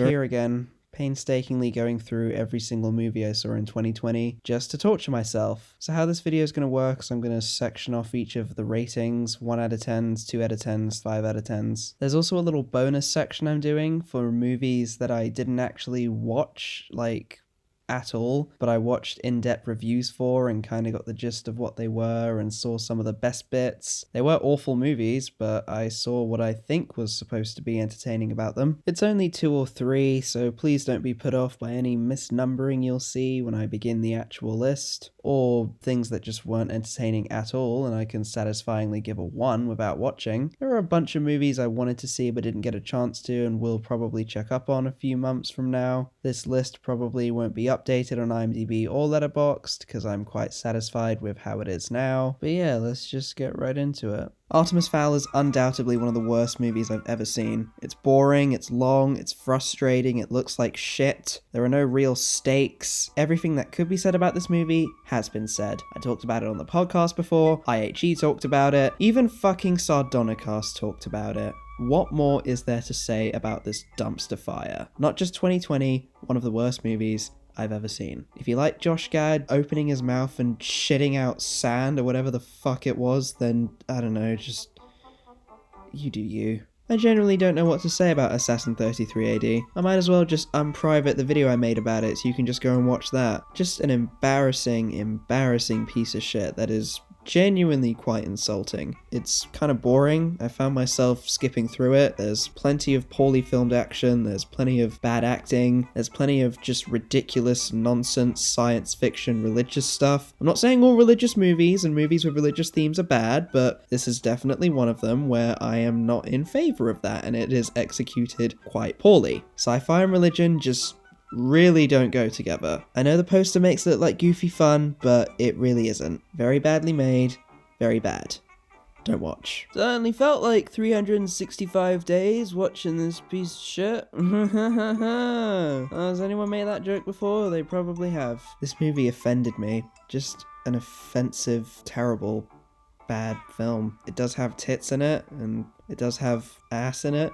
Here again, painstakingly going through every single movie I saw in 2020 just to torture myself. So how this video is going to work is I'm going to section off each of the ratings, 1 out of 10s, 2 out of 10s, 5 out of 10s. There's also a little bonus section I'm doing for movies that I didn't actually watch, like, at all, but I watched in-depth reviews for and kind of got the gist of what they were and saw some of the best bits. They were awful movies, but I saw what I think was supposed to be entertaining about them. It's only 2 or 3, so please don't be put off by any misnumbering you'll see when I begin the actual list, or things that just weren't entertaining at all and I can satisfyingly give a 1 without watching. There are a bunch of movies I wanted to see but didn't get a chance to and will probably check up on a few months from now. This list probably won't be updated on IMDb or Letterboxd because I'm quite satisfied with how it is now. But yeah, let's just get right into it. Artemis Fowl is undoubtedly one of the worst movies I've ever seen. It's boring, it's long, it's frustrating, it looks like shit, there are no real stakes. Everything that could be said about this movie has been said. I talked about it on the podcast before, IHE talked about it, even fucking Sardonicast talked about it. What more is there to say about this dumpster fire? Not just 2020, one of the worst movies I've ever seen. If you like Josh Gad opening his mouth and shitting out sand or whatever the fuck it was, then, I don't know, just... you do you. I generally don't know what to say about Assassin 33 AD. I might as well just unprivate the video I made about it so you can just go and watch that. Just an embarrassing piece of shit that is genuinely quite insulting. It's kind of boring. I found myself skipping through it. There's plenty of poorly filmed action, there's plenty of bad acting, there's plenty of just ridiculous nonsense science fiction religious stuff. I'm not saying all religious movies and movies with religious themes are bad, but this is definitely one of them where I am not in favor of that and it is executed quite poorly. Sci-fi and religion just really don't go together. I know the poster makes it look like goofy fun, but it really isn't. Very badly made, very bad. Don't watch. Certainly felt like 365 days watching this piece of shit. Has anyone made that joke before? They probably have. This movie offended me. Just an offensive, terrible, bad film. It does have tits in it, and it does have ass in it.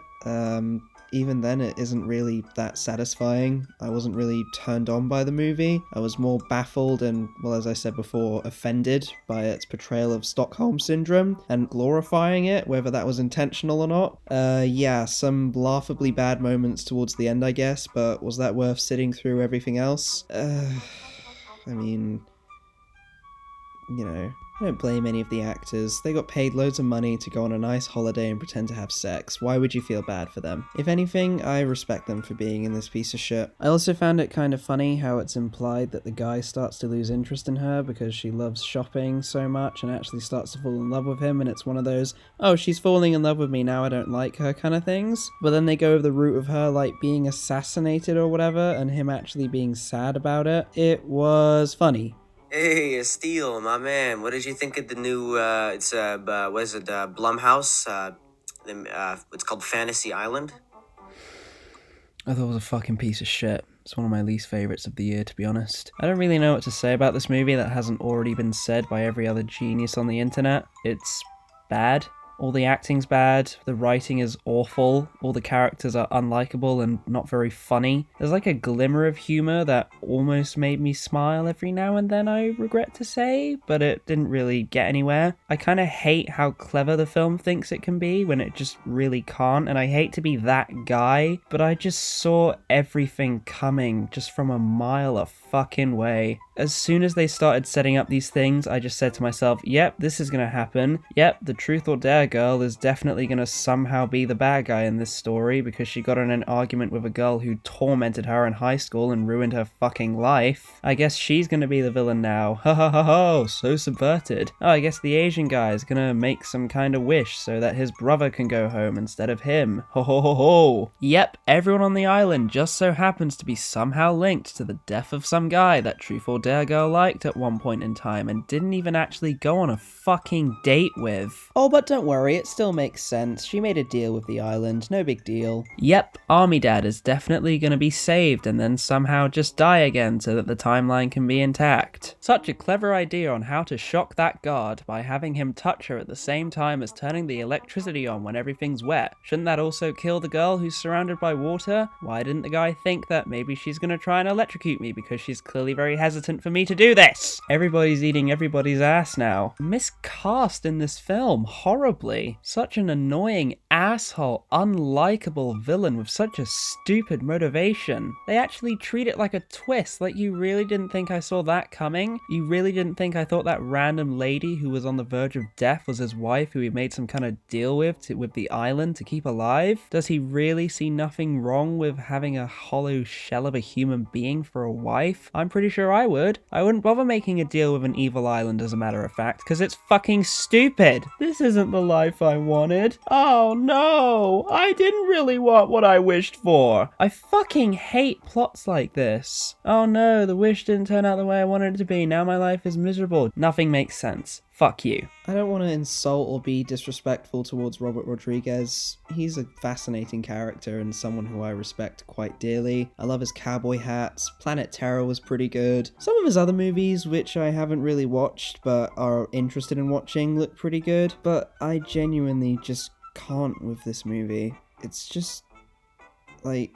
Even then, it isn't really that satisfying. I wasn't really turned on by the movie. I was more baffled and, well, as I said before, offended by its portrayal of Stockholm Syndrome and glorifying it, whether that was intentional or not. Yeah, some laughably bad moments towards the end, I guess, but was that worth sitting through everything else? I mean, you know, I don't blame any of the actors. They got paid loads of money to go on a nice holiday and pretend to have sex. Why would you feel bad for them? If anything, I respect them for being in this piece of shit. I also found it kind of funny how it's implied that the guy starts to lose interest in her because she loves shopping so much and actually starts to fall in love with him, and it's one of those, oh, she's falling in love with me, now I don't like her kind of things. But then they go the route of her like being assassinated or whatever and him actually being sad about it. It was funny. Hey, Astile, my man. What did you think of the new, what is it, Blumhouse? It's called Fantasy Island? I thought it was a fucking piece of shit. It's one of my least favourites of the year, to be honest. I don't really know what to say about this movie that hasn't already been said by every other genius on the internet. It's bad. All the acting's bad, the writing is awful, all the characters are unlikable and not very funny. There's like a glimmer of humour that almost made me smile every now and then, I regret to say, but it didn't really get anywhere. I kind of hate how clever the film thinks it can be when it just really can't, and I hate to be that guy, but I just saw everything coming just from a mile a fucking way. As soon as they started setting up these things, I just said to myself, yep, this is gonna happen. Yep, the truth or dare girl is definitely gonna somehow be the bad guy in this story because she got in an argument with a girl who tormented her in high school and ruined her fucking life. I guess she's gonna be the villain now. Ha ha ha ha, so subverted. Oh, I guess the Asian guy is gonna make some kind of wish so that his brother can go home instead of him. Ho ho ho ho. Yep, everyone on the island just so happens to be somehow linked to the death of some guy that truth or Dare girl liked at one point in time and didn't even actually go on a fucking date with. Oh, but don't worry, it still makes sense. She made a deal with the island, no big deal. Yep, Army Dad is definitely gonna be saved and then somehow just die again so that the timeline can be intact. Such a clever idea on how to shock that guard by having him touch her at the same time as turning the electricity on when everything's wet. Shouldn't that also kill the girl who's surrounded by water? Why didn't the guy think that maybe she's gonna try and electrocute me because she's clearly very hesitant for me to do this? Everybody's eating everybody's ass now. Miscast in this film horribly. Such an annoying asshole, unlikable villain with such a stupid motivation. They actually treat it like a twist, like you really didn't think I saw that coming? You really didn't think I thought that random lady who was on the verge of death was his wife who he made some kind of deal with the island to keep alive? Does he really see nothing wrong with having a hollow shell of a human being for a wife? I'm pretty sure I would. I wouldn't bother making a deal with an evil island as a matter of fact, because it's fucking stupid. This isn't the life I wanted. Oh no, I didn't really want what I wished for. I fucking hate plots like this. Oh no, the wish didn't turn out the way I wanted it to be. Now my life is miserable. Nothing makes sense. Fuck you. I don't want to insult or be disrespectful towards Robert Rodriguez. He's a fascinating character and someone who I respect quite dearly. I love his cowboy hats. Planet Terror was pretty good. Some of his other movies, which I haven't really watched but are interested in watching, look pretty good. But I genuinely just can't with this movie. It's just, like,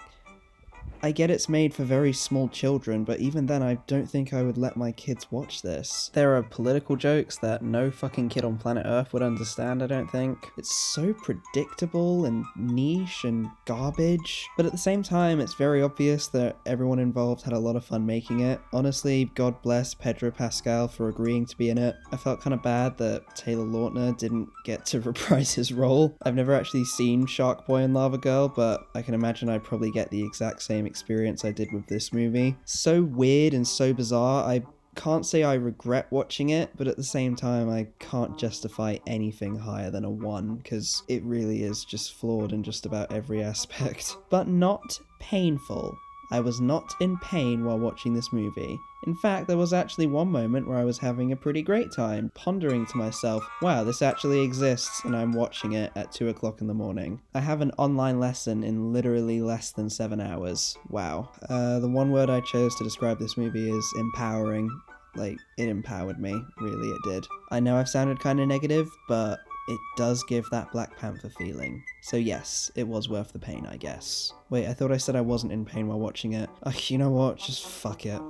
I get it's made for very small children, but even then I don't think I would let my kids watch this. There are political jokes that no fucking kid on planet Earth would understand, I don't think. It's so predictable and niche and garbage, but at the same time it's very obvious that everyone involved had a lot of fun making it. Honestly, God bless Pedro Pascal for agreeing to be in it. I felt kind of bad that Taylor Lautner didn't get to reprise his role. I've never actually seen Shark Boy and Lava Girl, but I can imagine I'd probably get the exact same experience I did with this movie. So weird and so bizarre. I can't say I regret watching it, but at the same time I can't justify anything higher than a 1 because it really is just flawed in just about every aspect. But not painful. I was not in pain while watching this movie. In fact, there was actually one moment where I was having a pretty great time, pondering to myself, wow, this actually exists, and I'm watching it at 2 o'clock in the morning. I have an online lesson in literally less than 7 hours. Wow. The one word I chose to describe this movie is empowering. Like, it empowered me. Really, it did. I know I've sounded kind of negative, but it does give that Black Panther feeling. So yes, it was worth the pain, I guess. Wait, I thought I said I wasn't in pain while watching it. You know what? Just fuck it.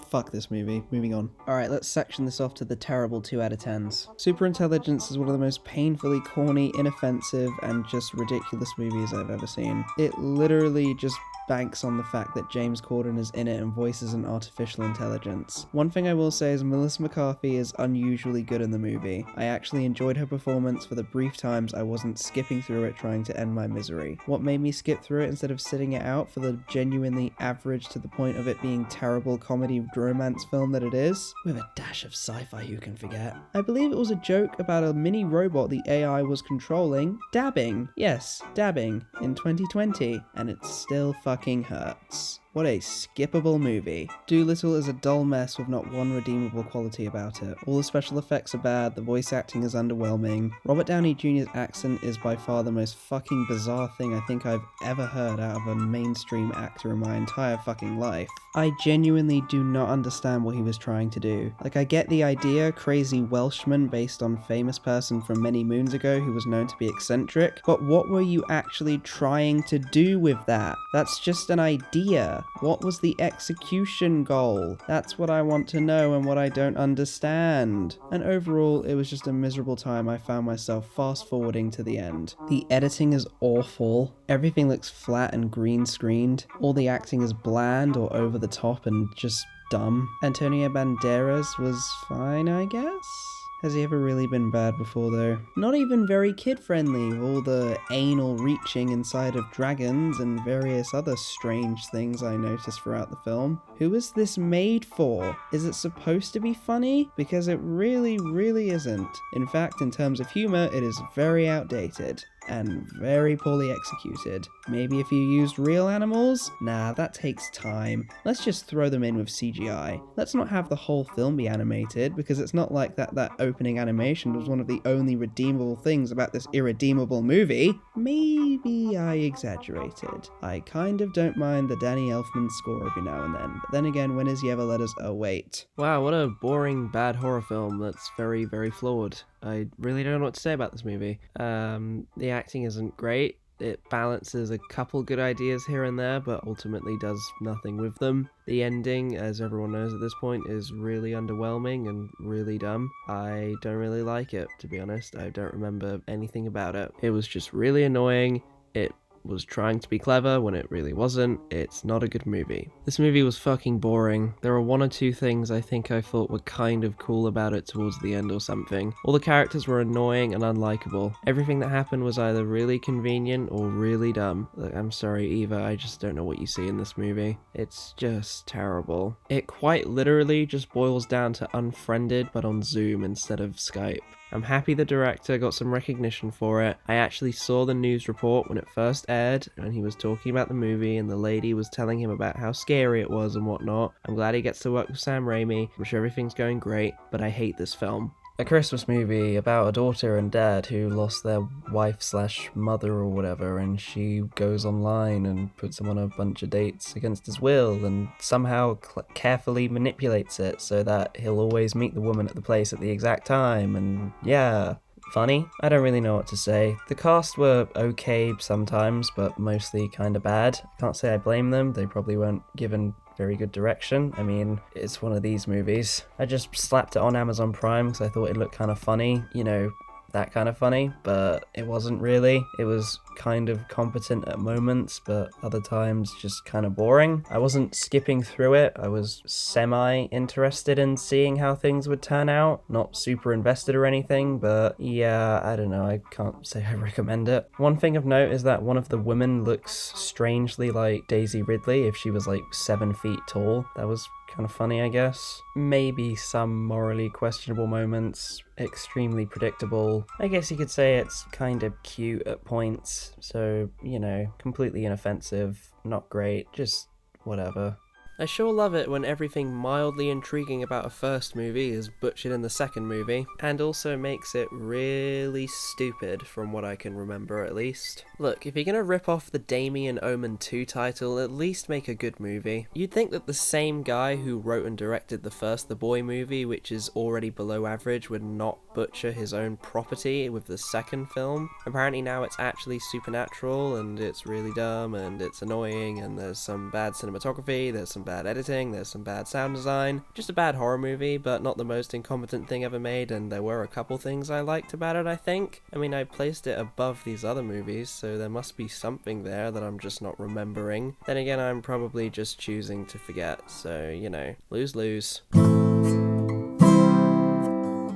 Fuck this movie. Moving on. Alright, let's section this off to the terrible 2 out of 10s. Superintelligence is one of the most painfully corny, inoffensive, and just ridiculous movies I've ever seen. It literally just banks on the fact that James Corden is in it and voices an artificial intelligence. One thing I will say is Melissa McCarthy is unusually good in the movie. I actually enjoyed her performance for the brief times I wasn't skipping through it trying to end my misery. What made me skip through it instead of sitting it out for the genuinely average to the point of it being terrible comedy romance film that it is? With a dash of sci-fi, who can forget? I believe it was a joke about a mini robot the AI was controlling dabbing. Yes, dabbing in 2020, and it still fucking hurts. What a skippable movie. Doolittle is a dull mess with not one redeemable quality about it. All the special effects are bad, the voice acting is underwhelming. Robert Downey Jr.'s accent is by far the most fucking bizarre thing I think I've ever heard out of a mainstream actor in my entire fucking life. I genuinely do not understand what he was trying to do. Like, I get the idea, crazy Welshman based on famous person from many moons ago who was known to be eccentric, but what were you actually trying to do with that? That's just an idea. What was the execution goal? That's what I want to know and what I don't understand. And overall, it was just a miserable time. I found myself fast forwarding to the end. The editing is awful. Everything looks flat and green screened. All the acting is bland or over the top and just dumb. Antonio Banderas was fine, I guess? Has he ever really been bad before though? Not even very kid-friendly, all the anal reaching inside of dragons and various other strange things I noticed throughout the film. Who is this made for? Is it supposed to be funny? Because it really, really isn't. In fact, in terms of humor, it is very outdated. and very poorly executed. Maybe if you used real animals? Nah, that takes time. Let's just throw them in with CGI. Let's not have the whole film be animated, because it's not like that opening animation was one of the only redeemable things about this irredeemable movie. Maybe I exaggerated. I kind of don't mind the Danny Elfman score every now and then, but then again, when has he ever let us wait? Wow, what a boring, bad horror film that's very, very flawed. I really don't know what to say about this movie. The acting isn't great. It balances a couple good ideas here and there, but ultimately does nothing with them. The ending, as everyone knows at this point, is really underwhelming and really dumb. I don't really like it, to be honest. I don't remember anything about it. It was just really annoying. It was trying to be clever when it really wasn't. It's not a good movie. This movie was fucking boring. There are one or two things I think I thought were kind of cool about it towards the end or something. All the characters were annoying and unlikable. Everything that happened was either really convenient or really dumb. Look, I'm sorry, Eva, I just don't know what you see in this movie. It's just terrible. It quite literally just boils down to Unfriended, but on Zoom instead of Skype. I'm happy the director got some recognition for it. I actually saw the news report when it first aired, and he was talking about the movie, and the lady was telling him about how scary it was and whatnot. I'm glad he gets to work with Sam Raimi. I'm sure everything's going great, but I hate this film. A Christmas movie about a daughter and dad who lost their wife/mother or whatever, and she goes online and puts him on a bunch of dates against his will and somehow carefully manipulates it so that he'll always meet the woman at the place at the exact time, and yeah. Funny? I don't really know what to say. The cast were okay sometimes, but mostly kinda bad. I can't say I blame them, they probably weren't given very good direction. I mean, it's one of these movies. I just slapped it on Amazon Prime because I thought it looked kind of funny, you know, that kind of funny, but it wasn't really. It was kind of competent at moments, but other times just kind of boring. I wasn't skipping through it. I was semi-interested in seeing how things would turn out. Not super invested or anything, but yeah, I don't know. I can't say I recommend it. One thing of note is that one of the women looks strangely like Daisy Ridley if she was like 7 feet tall. That was kind of funny, I guess. Maybe some morally questionable moments, extremely predictable. I guess you could say it's kind of cute at points, so, you know, completely inoffensive, not great, just whatever. I sure love it when everything mildly intriguing about a first movie is butchered in the second movie, and also makes it really stupid from what I can remember at least. Look, if you're gonna rip off the Damien Omen 2 title, at least make a good movie. You'd think that the same guy who wrote and directed the first The Boy movie, which is already below average, would not butcher his own property with the second film. Apparently now it's actually supernatural, and it's really dumb, and it's annoying, and there's some bad cinematography, there's some bad editing, there's some bad sound design. Just a bad horror movie, but not the most incompetent thing ever made, and there were a couple things I liked about it, I think. I mean, I placed it above these other movies, so there must be something there that I'm just not remembering. Then again, I'm probably just choosing to forget, so, you know, lose-lose.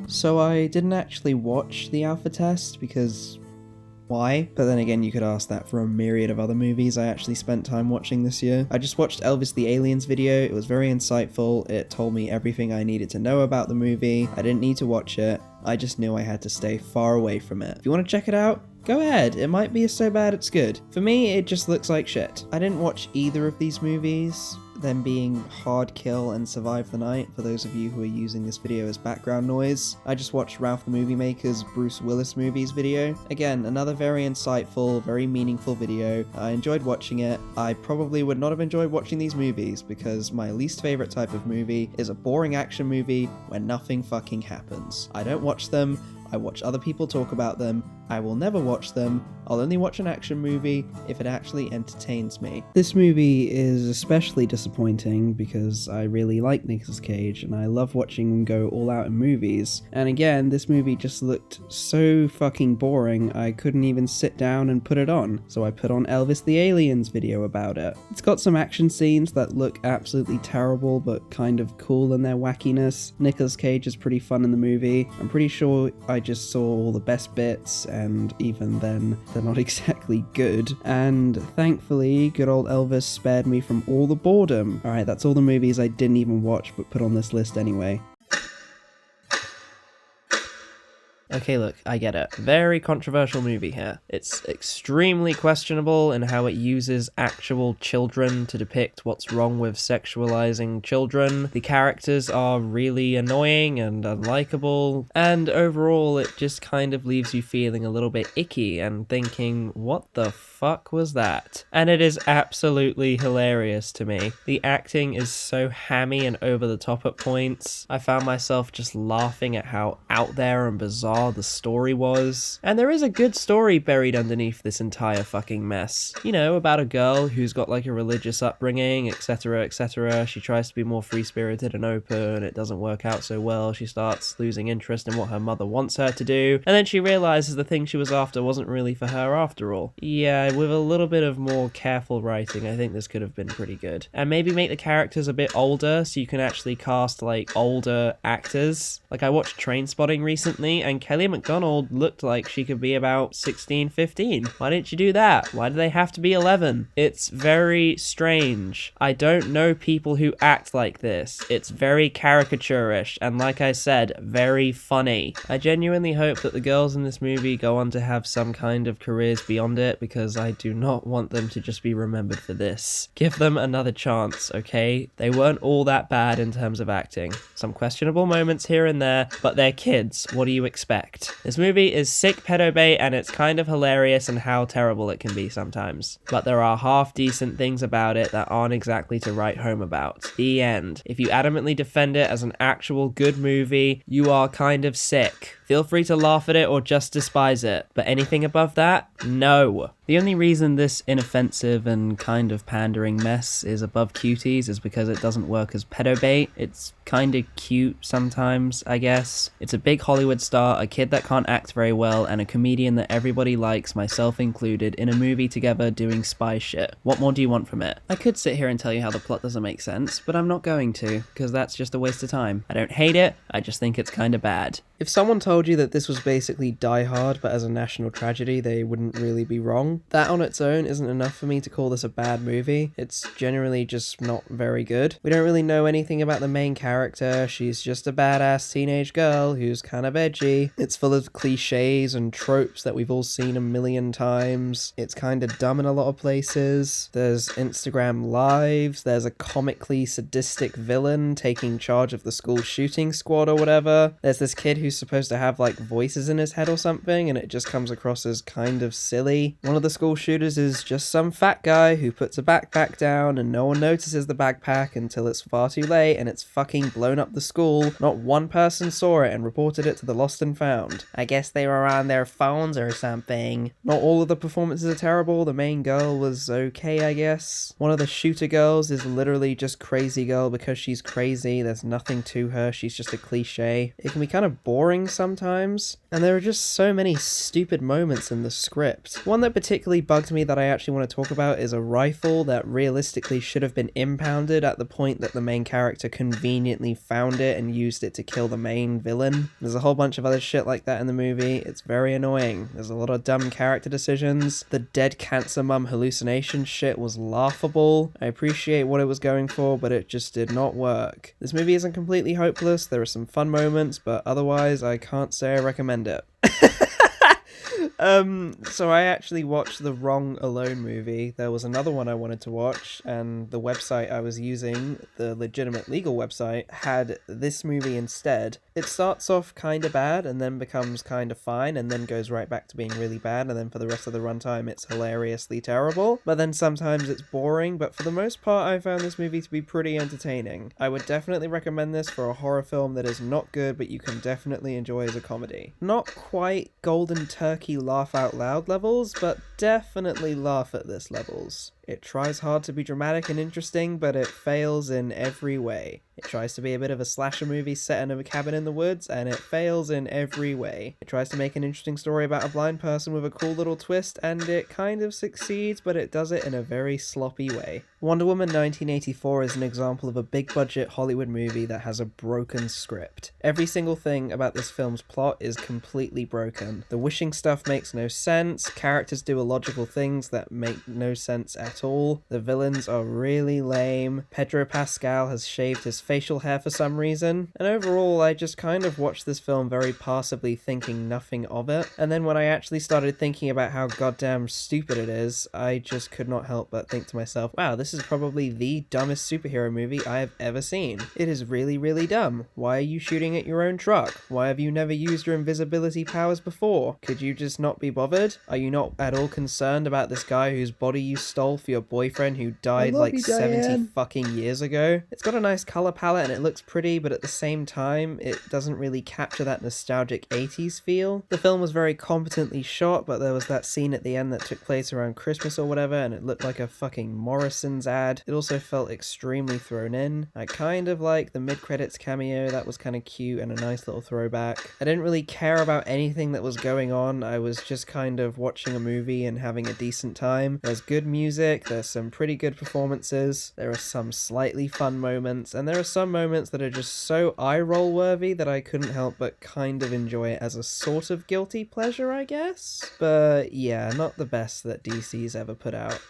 So I didn't actually watch the alpha test because why? But then again, you could ask that for a myriad of other movies I actually spent time watching this year. I just watched Elvis the Aliens video. It was very insightful. It told me everything I needed to know about the movie. I didn't need to watch it. I just knew I had to stay far away from it. If you want to check it out, go ahead. It might be so bad it's good. For me, it just looks like shit. I didn't watch either of these movies, them being Hard Kill and Survive the Night, for those of you who are using this video as background noise. I just watched Ralph the Movie Maker's Bruce Willis movies video. Again, another very insightful, very meaningful video. I enjoyed watching it. I probably would not have enjoyed watching these movies because my least favorite type of movie is a boring action movie where nothing fucking happens. I don't watch them. I watch other people talk about them. I will never watch them. I'll only watch an action movie if it actually entertains me. This movie is especially disappointing because I really like Nicolas Cage and I love watching him go all out in movies. And again, this movie just looked so fucking boring I couldn't even sit down and put it on. So I put on Elvis the Aliens video about it. It's got some action scenes that look absolutely terrible but kind of cool in their wackiness. Nicolas Cage is pretty fun in the movie. I'm pretty sure I just saw all the best bits, and even then, they're not exactly good. And thankfully, good old Elvis spared me from all the boredom. Alright, that's all the movies I didn't even watch but put on this list anyway. Okay, look, I get it. Very controversial movie here. It's extremely questionable in how it uses actual children to depict what's wrong with sexualizing children. The characters are really annoying and unlikable, and overall it just kind of leaves you feeling a little bit icky and thinking, what the fuck was that? And it is absolutely hilarious to me. The acting is so hammy and over the top at points. I found myself just laughing at how out there and bizarre the story was. And there is a good story buried underneath this entire fucking mess. You know, about a girl who's got like a religious upbringing, etc, etc. She tries to be more free-spirited and open. It doesn't work out so well. She starts losing interest in what her mother wants her to do. And then she realizes the thing she was after wasn't really for her after all. Yeah, with a little bit of more careful writing, I think this could have been pretty good. And maybe make the characters a bit older so you can actually cast like older actors. Like I watched Trainspotting recently and Kelly MacDonald looked like she could be about 16, 15. Why didn't you do that? Why do they have to be 11? It's very strange. I don't know people who act like this. It's very caricaturish and, like I said, very funny. I genuinely hope that the girls in this movie go on to have some kind of careers beyond it, because I do not want them to just be remembered for this. Give them another chance, okay? They weren't all that bad in terms of acting. Some questionable moments here and there, but they're kids. What do you expect? This movie is sick pedo bait, and it's kind of hilarious in how terrible it can be sometimes. But there are half decent things about it that aren't exactly to write home about. The end. If you adamantly defend it as an actual good movie, you are kind of sick. Feel free to laugh at it or just despise it, but anything above that, no. The only reason this inoffensive and kind of pandering mess is above cuties is because it doesn't work as pedo bait. It's kind of cute sometimes, I guess. It's a big Hollywood star, a kid that can't act very well, and a comedian that everybody likes, myself included, in a movie together doing spy shit. What more do you want from it? I could sit here and tell you how the plot doesn't make sense, but I'm not going to, because that's just a waste of time. I don't hate it, I just think it's kind of bad. If someone told you that this was basically Die Hard but as a national tragedy, they wouldn't really be wrong. That on its own isn't enough for me to call this a bad movie. It's generally just not very good. We don't really know anything about the main character. She's just a badass teenage girl who's kind of edgy. It's full of cliches and tropes that we've all seen a million times. It's kind of dumb in a lot of places. There's Instagram lives. There's a comically sadistic villain taking charge of the school shooting squad or whatever. There's this kid who's supposed to have like voices in his head or something, and it just comes across as kind of silly. One of the school shooters is just some fat guy who puts a backpack down and no one notices the backpack until it's far too late and it's fucking blown up the school. Not one person saw it and reported it to the lost and found. I guess they were on their phones or something. Not all of the performances are terrible. The main girl was okay, I guess. One of the shooter girls is literally just crazy girl because she's crazy. There's nothing to her. She's just a cliche. It can be kind of boring sometimes, and there are just so many stupid moments in the script. One that particularly bugged me that I actually want to talk about is a rifle that realistically should have been impounded at the point that the main character conveniently found it and used it to kill the main villain. There's a whole bunch of other shit like that in the movie. It's very annoying. There's a lot of dumb character decisions. The dead cancer mum hallucination shit was laughable. I appreciate what it was going for, but it just did not work. This movie isn't completely hopeless. There are some fun moments, but otherwise I can't say I recommend it. So I actually watched the wrong Alone movie. There was another one I wanted to watch, and the website I was using, the legitimate legal website, had this movie instead. It starts off kind of bad, and then becomes kind of fine, and then goes right back to being really bad, and then for the rest of the runtime it's hilariously terrible. But then sometimes it's boring, but for the most part I found this movie to be pretty entertaining. I would definitely recommend this for a horror film that is not good, but you can definitely enjoy as a comedy. Not quite Golden Turkey laugh out loud levels, but definitely laugh at this levels. It tries hard to be dramatic and interesting, but it fails in every way. It tries to be a bit of a slasher movie set in a cabin in the woods, and it fails in every way. It tries to make an interesting story about a blind person with a cool little twist, and it kind of succeeds, but it does it in a very sloppy way. Wonder Woman 1984 is an example of a big-budget Hollywood movie that has a broken script. Every single thing about this film's plot is completely broken. The wishing stuff makes no sense, characters do illogical things that make no sense at all, the villains are really lame, Pedro Pascal has shaved his facial hair for some reason. And overall, I just kind of watched this film very passively, thinking nothing of it. And then when I actually started thinking about how goddamn stupid it is, I just could not help but think to myself, wow, this is probably the dumbest superhero movie I have ever seen. It is really, really dumb. Why are you shooting at your own truck? Why have you never used your invisibility powers before? Could you just not be bothered? Are you not at all concerned about this guy whose body you stole for your boyfriend who died like 70 fucking years ago? It's got a nice color palette and it looks pretty, but at the same time, it doesn't really capture that nostalgic 80s feel. The film was very competently shot, but there was that scene at the end that took place around Christmas or whatever, and it looked like a fucking Morrison's ad. It also felt extremely thrown in. I kind of like the mid-credits cameo, that was kind of cute and a nice little throwback. I didn't really care about anything that was going on, I was just kind of watching a movie and having a decent time. There's good music, there's some pretty good performances, there are some slightly fun moments, and there are some moments that are just so eye-roll worthy that I couldn't help but kind of enjoy it as a sort of guilty pleasure, I guess? But yeah, not the best that DC's ever put out.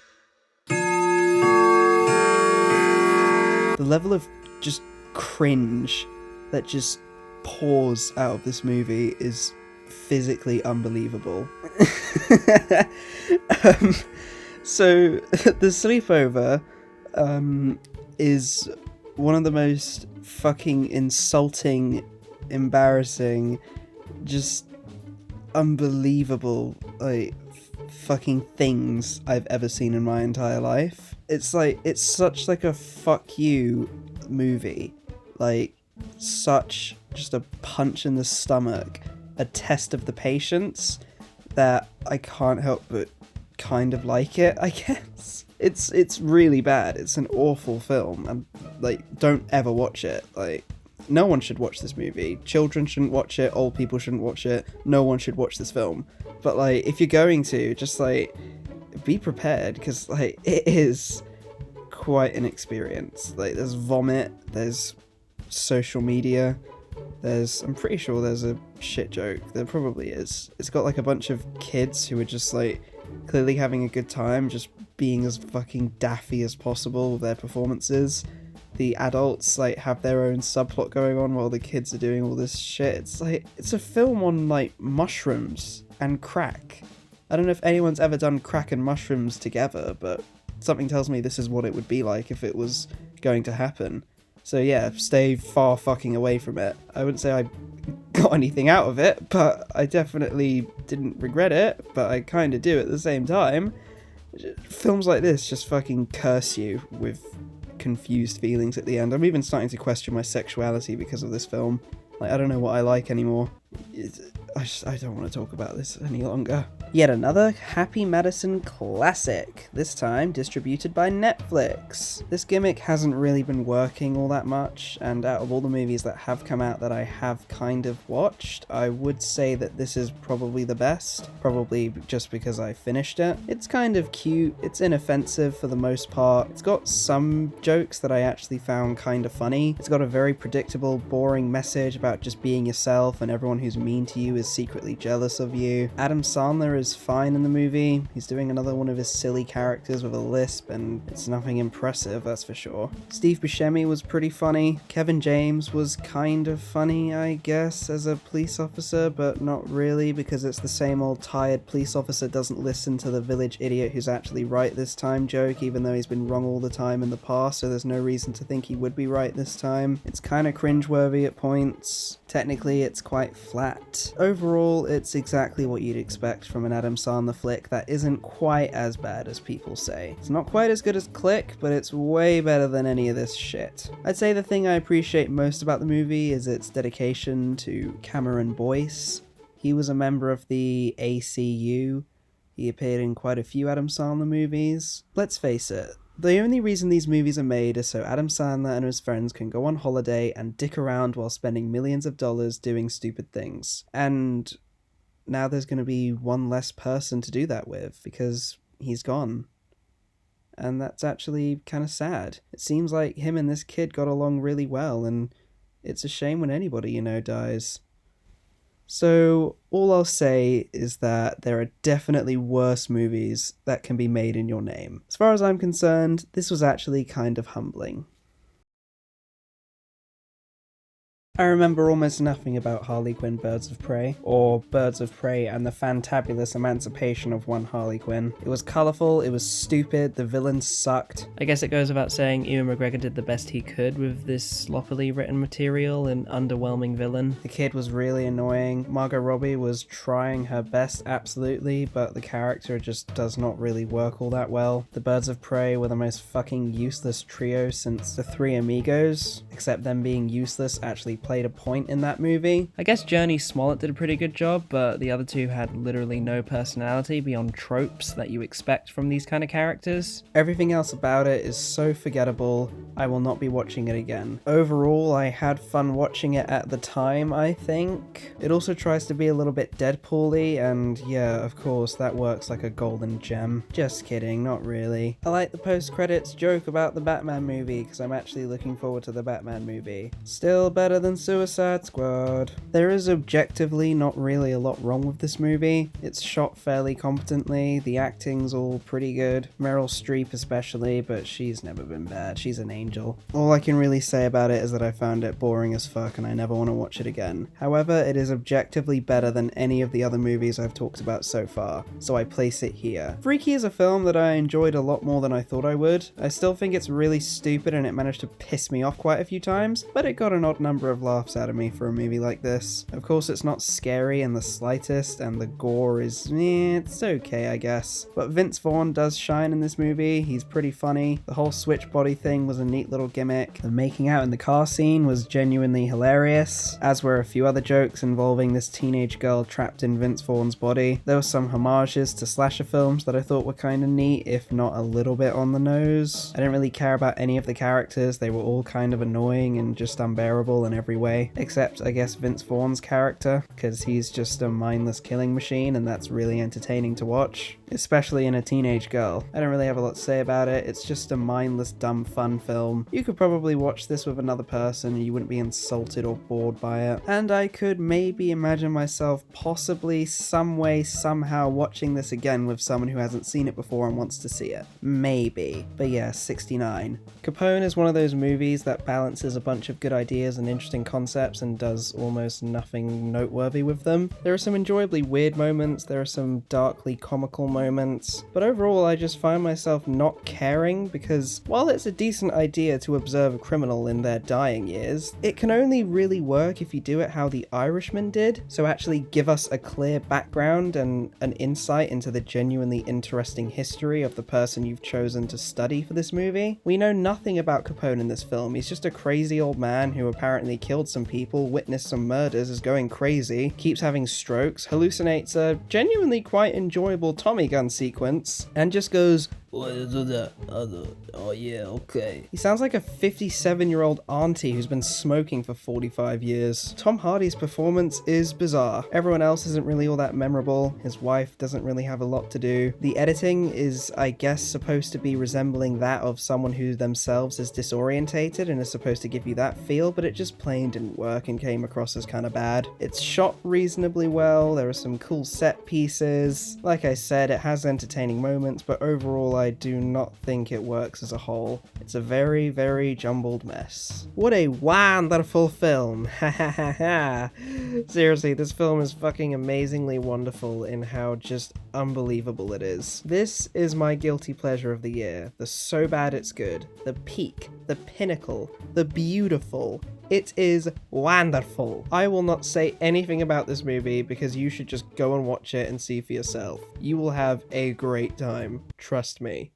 The level of just cringe that just pours out of this movie is physically unbelievable. So the sleepover is one of the most fucking insulting, embarrassing, just unbelievable like fucking things I've ever seen in my entire life. It's like, it's such like a fuck you movie, like such just a punch in the stomach, a test of the patience, that I can't help but kind of like it, I guess. It's really bad. It's an awful film, and like, don't ever watch it. Like, no one should watch this movie. Children shouldn't watch it, old people shouldn't watch it, no one should watch this film. But like, if you're going to, just like, be prepared, because like, it is quite an experience. Like, there's vomit, there's social media, I'm pretty sure there's a shit joke. There probably is. It's got like a bunch of kids who are just like clearly having a good time, just being as fucking daffy as possible with their performances. The adults like have their own subplot going on while the kids are doing all this shit. It's like, it's a film on like mushrooms and crack. I don't know if anyone's ever done crack and mushrooms together, but something tells me this is what it would be like if it was going to happen. So yeah, stay far fucking away from it. I wouldn't say I got anything out of it, but I definitely didn't regret it, but I kind of do at the same time. Films like this just fucking curse you with confused feelings at the end. I'm even starting to question my sexuality because of this film. Like, I don't know what I like anymore. I don't want to talk about this any longer. Yet another Happy Madison classic, this time distributed by Netflix. This gimmick hasn't really been working all that much, and out of all the movies that have come out that I have kind of watched, I would say that this is probably the best, probably just because I finished it. It's kind of cute, it's inoffensive for the most part, it's got some jokes that I actually found kind of funny, it's got a very predictable, boring message about just being yourself and everyone who's mean to you is secretly jealous of you. Adam Sandler is fine in the movie. He's doing another one of his silly characters with a lisp, and it's nothing impressive, that's for sure. Steve Buscemi was pretty funny. Kevin James was kind of funny, I guess, as a police officer, but not really, because it's the same old tired police officer doesn't listen to the village idiot who's actually right this time joke, even though he's been wrong all the time in the past, so there's no reason to think he would be right this time. It's kind of cringeworthy at points. Technically, it's quite flat. Overall, it's exactly what you'd expect from an Adam Sandler flick that isn't quite as bad as people say. It's not quite as good as Click, but it's way better than any of this shit. I'd say the thing I appreciate most about the movie is its dedication to Cameron Boyce. He was a member of the ACU. He appeared in quite a few Adam Sandler movies. Let's face it, the only reason these movies are made is so Adam Sandler and his friends can go on holiday and dick around while spending millions of dollars doing stupid things. And now there's going to be one less person to do that with because he's gone. And that's actually kind of sad. It seems like him and this kid got along really well, and it's a shame when anybody you know dies. So all I'll say is that there are definitely worse movies that can be made in your name. As far as I'm concerned, this was actually kind of humbling. I remember almost nothing about Harley Quinn Birds of Prey, or Birds of Prey and the Fantabulous Emancipation of One Harley Quinn. It was colourful, it was stupid, the villains sucked. I guess it goes without saying Ewan McGregor did the best he could with this sloppily written material and underwhelming villain. The kid was really annoying. Margot Robbie was trying her best, absolutely, but the character just does not really work all that well. The Birds of Prey were the most fucking useless trio since the Three Amigos, except them being useless actually played a point in that movie. I guess Journey Smollett did a pretty good job, but the other two had literally no personality beyond tropes that you expect from these kind of characters. Everything else about it is so forgettable, I will not be watching it again. Overall, I had fun watching it at the time, I think. It also tries to be a little bit Deadpool-y, and yeah, of course, that works like a golden gem. Just kidding, not really. I like the post-credits joke about the Batman movie, because I'm actually looking forward to the Batman movie. Still better than Suicide Squad. There is objectively not really a lot wrong with this movie. It's shot fairly competently, the acting's all pretty good. Meryl Streep especially, but she's never been bad, she's an angel. All I can really say about it is that I found it boring as fuck and I never want to watch it again. However, it is objectively better than any of the other movies I've talked about so far, so I place it here. Freaky is a film that I enjoyed a lot more than I thought I would. I still think it's really stupid and it managed to piss me off quite a few times, but it got an odd number of laughs out of me for a movie like this. Of course, it's not scary in the slightest, and the gore is, it's okay, I guess. But Vince Vaughn does shine in this movie. He's pretty funny. The whole switch body thing was a neat little gimmick. The making out in the car scene was genuinely hilarious, as were a few other jokes involving this teenage girl trapped in Vince Vaughn's body. There were some homages to slasher films that I thought were kind of neat, if not a little bit on the nose. I didn't really care about any of the characters. They were all kind of annoying and just unbearable in every way, except I guess Vince Vaughn's character, because he's just a mindless killing machine and that's really entertaining to watch, especially in a teenage girl. I don't really have a lot to say about it. It's just a mindless, dumb, fun film. You could probably watch this with another person and you wouldn't be insulted or bored by it. And I could maybe imagine myself possibly some way, somehow watching this again with someone who hasn't seen it before and wants to see it. Maybe. But yeah, 69. Capone is one of those movies that balances a bunch of good ideas and interesting concepts and does almost nothing noteworthy with them. There are some enjoyably weird moments, there are some darkly comical moments, but overall I just find myself not caring because while it's a decent idea to observe a criminal in their dying years, it can only really work if you do it how The Irishman did, so actually give us a clear background and an insight into the genuinely interesting history of the person you've chosen to study for this movie. We know nothing about Capone in this film. He's just a crazy old man who apparently killed some people, witnessed some murders, is going crazy, keeps having strokes, hallucinates a genuinely quite enjoyable Tommy gun sequence, and just goes, oh yeah, okay. He sounds like a 57-year-old auntie who's been smoking for 45 years. Tom Hardy's performance is bizarre. Everyone else isn't really all that memorable. His wife doesn't really have a lot to do. The editing is, I guess, supposed to be resembling that of someone who themselves is disorientated and is supposed to give you that feel, but it just plain didn't work and came across as kind of bad. It's shot reasonably well. There are some cool set pieces. Like I said, it has entertaining moments, but overall I do not think it works as a whole. It's a very, very jumbled mess. What a wonderful film! Ha ha ha ha! Seriously, this film is fucking amazingly wonderful in how just unbelievable it is. This is my guilty pleasure of the year. The so bad it's good. The peak. The pinnacle. The beautiful. It is wonderful. I will not say anything about this movie because you should just go and watch it and see for yourself. You will have a great time. Trust me.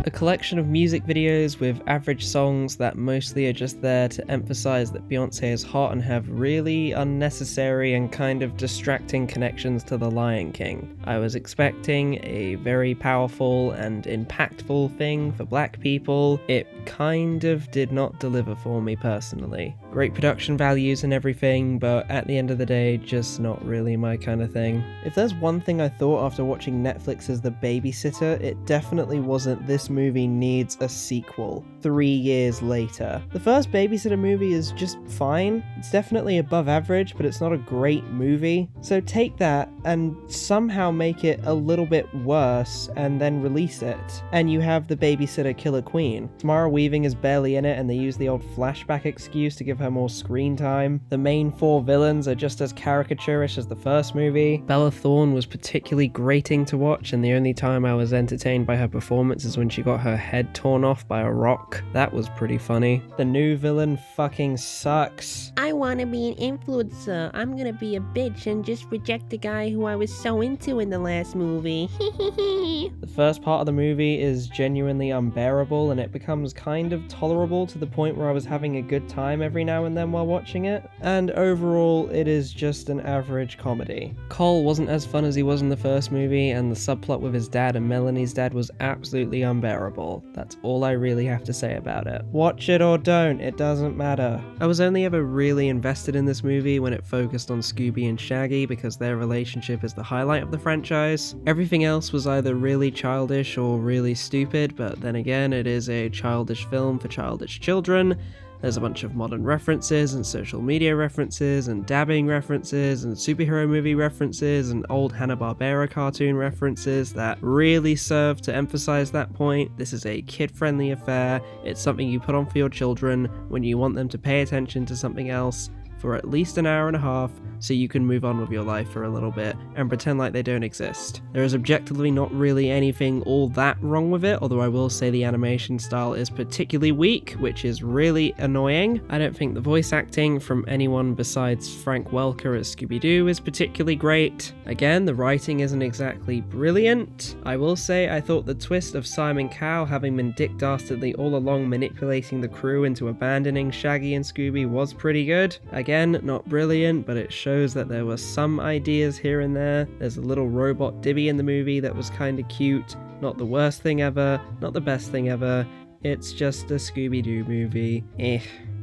A collection of music videos with average songs that mostly are just there to emphasize that Beyonce is hot and have really unnecessary and kind of distracting connections to The Lion King. I was expecting a very powerful and impactful thing for black people. It kind of did not deliver for me personally. Great production values and everything, but at the end of the day, just not really my kind of thing. If there's one thing I thought after watching Netflix's The Babysitter, it definitely wasn't this movie movie needs a sequel 3 years later. The first Babysitter movie is just fine. It's definitely above average, but it's not a great movie. So take that and somehow make it a little bit worse and then release it. And you have the Babysitter Killer Queen. Samara Weaving is barely in it, and they use the old flashback excuse to give her more screen time. The main 4 villains are just as caricaturish as the first movie. Bella Thorne was particularly grating to watch, and the only time I was entertained by her performance is when she got her head torn off by a rock. That was pretty funny. The new villain fucking sucks. I wanna be an influencer. I'm gonna be a bitch and just reject the guy who I was so into in the last movie. The first part of the movie is genuinely unbearable, and it becomes kind of tolerable to the point where I was having a good time every now and then while watching it. And overall, it is just an average comedy. Cole wasn't as fun as he was in the first movie, and the subplot with his dad and Melanie's dad was absolutely unbearable. That's all I really have to say about it. Watch it or don't, it doesn't matter. I was only ever really invested in this movie when it focused on Scooby and Shaggy because their relationship is the highlight of the franchise. Everything else was either really childish or really stupid, but then again, it is a childish film for childish children. There's a bunch of modern references and social media references and dabbing references and superhero movie references and old Hanna-Barbera cartoon references that really serve to emphasize that point. This is a kid-friendly affair. It's something you put on for your children when you want them to pay attention to something else for at least an hour and a half so you can move on with your life for a little bit and pretend like they don't exist. There is objectively not really anything all that wrong with it, although I will say the animation style is particularly weak, which is really annoying. I don't think the voice acting from anyone besides Frank Welker as Scooby-Doo is particularly great. Again, the writing isn't exactly brilliant. I will say I thought the twist of Simon Cowell having been Dick Dastardly all along manipulating the crew into abandoning Shaggy and Scooby was pretty good. Again, not brilliant, but it shows that there were some ideas here and there. There's a little robot Dibby in the movie that was kinda cute. Not the worst thing ever, not the best thing ever. It's just a Scooby-Doo movie.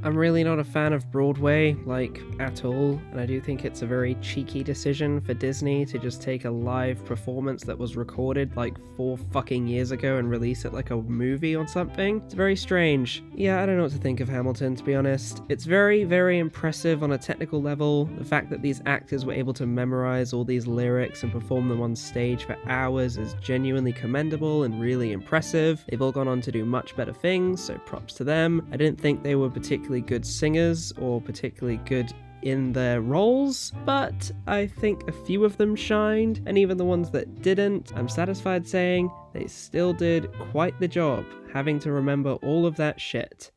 I'm really not a fan of Broadway, like, at all, and I do think it's a very cheeky decision for Disney to just take a live performance that was recorded like 4 fucking years ago and release it like a movie or something. It's very strange. Yeah, I don't know what to think of Hamilton, to be honest. It's very, very impressive on a technical level. The fact that these actors were able to memorize all these lyrics and perform them on stage for hours is genuinely commendable and really impressive. They've all gone on to do much better things, so props to them. I didn't think they were particularly good singers or particularly good in their roles, but I think a few of them shined, and even the ones that didn't, I'm satisfied saying they still did quite the job, having to remember all of that shit.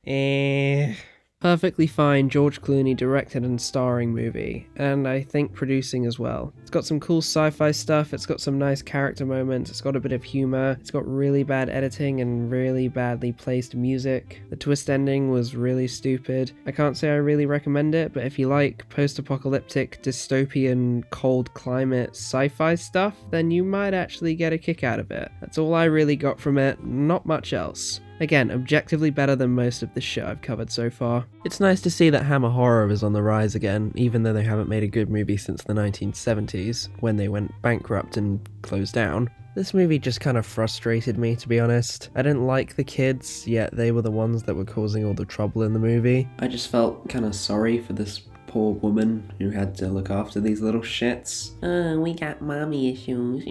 Perfectly fine George Clooney directed and starring movie, and I think producing as well. It's got some cool sci-fi stuff, it's got some nice character moments, it's got a bit of humor, it's got really bad editing and really badly placed music. The twist ending was really stupid. I can't say I really recommend it, but if you like post-apocalyptic, dystopian, cold climate sci-fi stuff, then you might actually get a kick out of it. That's all I really got from it, not much else. Again, objectively better than most of the shit I've covered so far. It's nice to see that Hammer Horror is on the rise again, even though they haven't made a good movie since the 1970s, when they went bankrupt and closed down. This movie just kind of frustrated me, to be honest. I didn't like the kids, yet they were the ones that were causing all the trouble in the movie. I just felt kind of sorry for this poor woman who had to look after these little shits. We got mommy issues.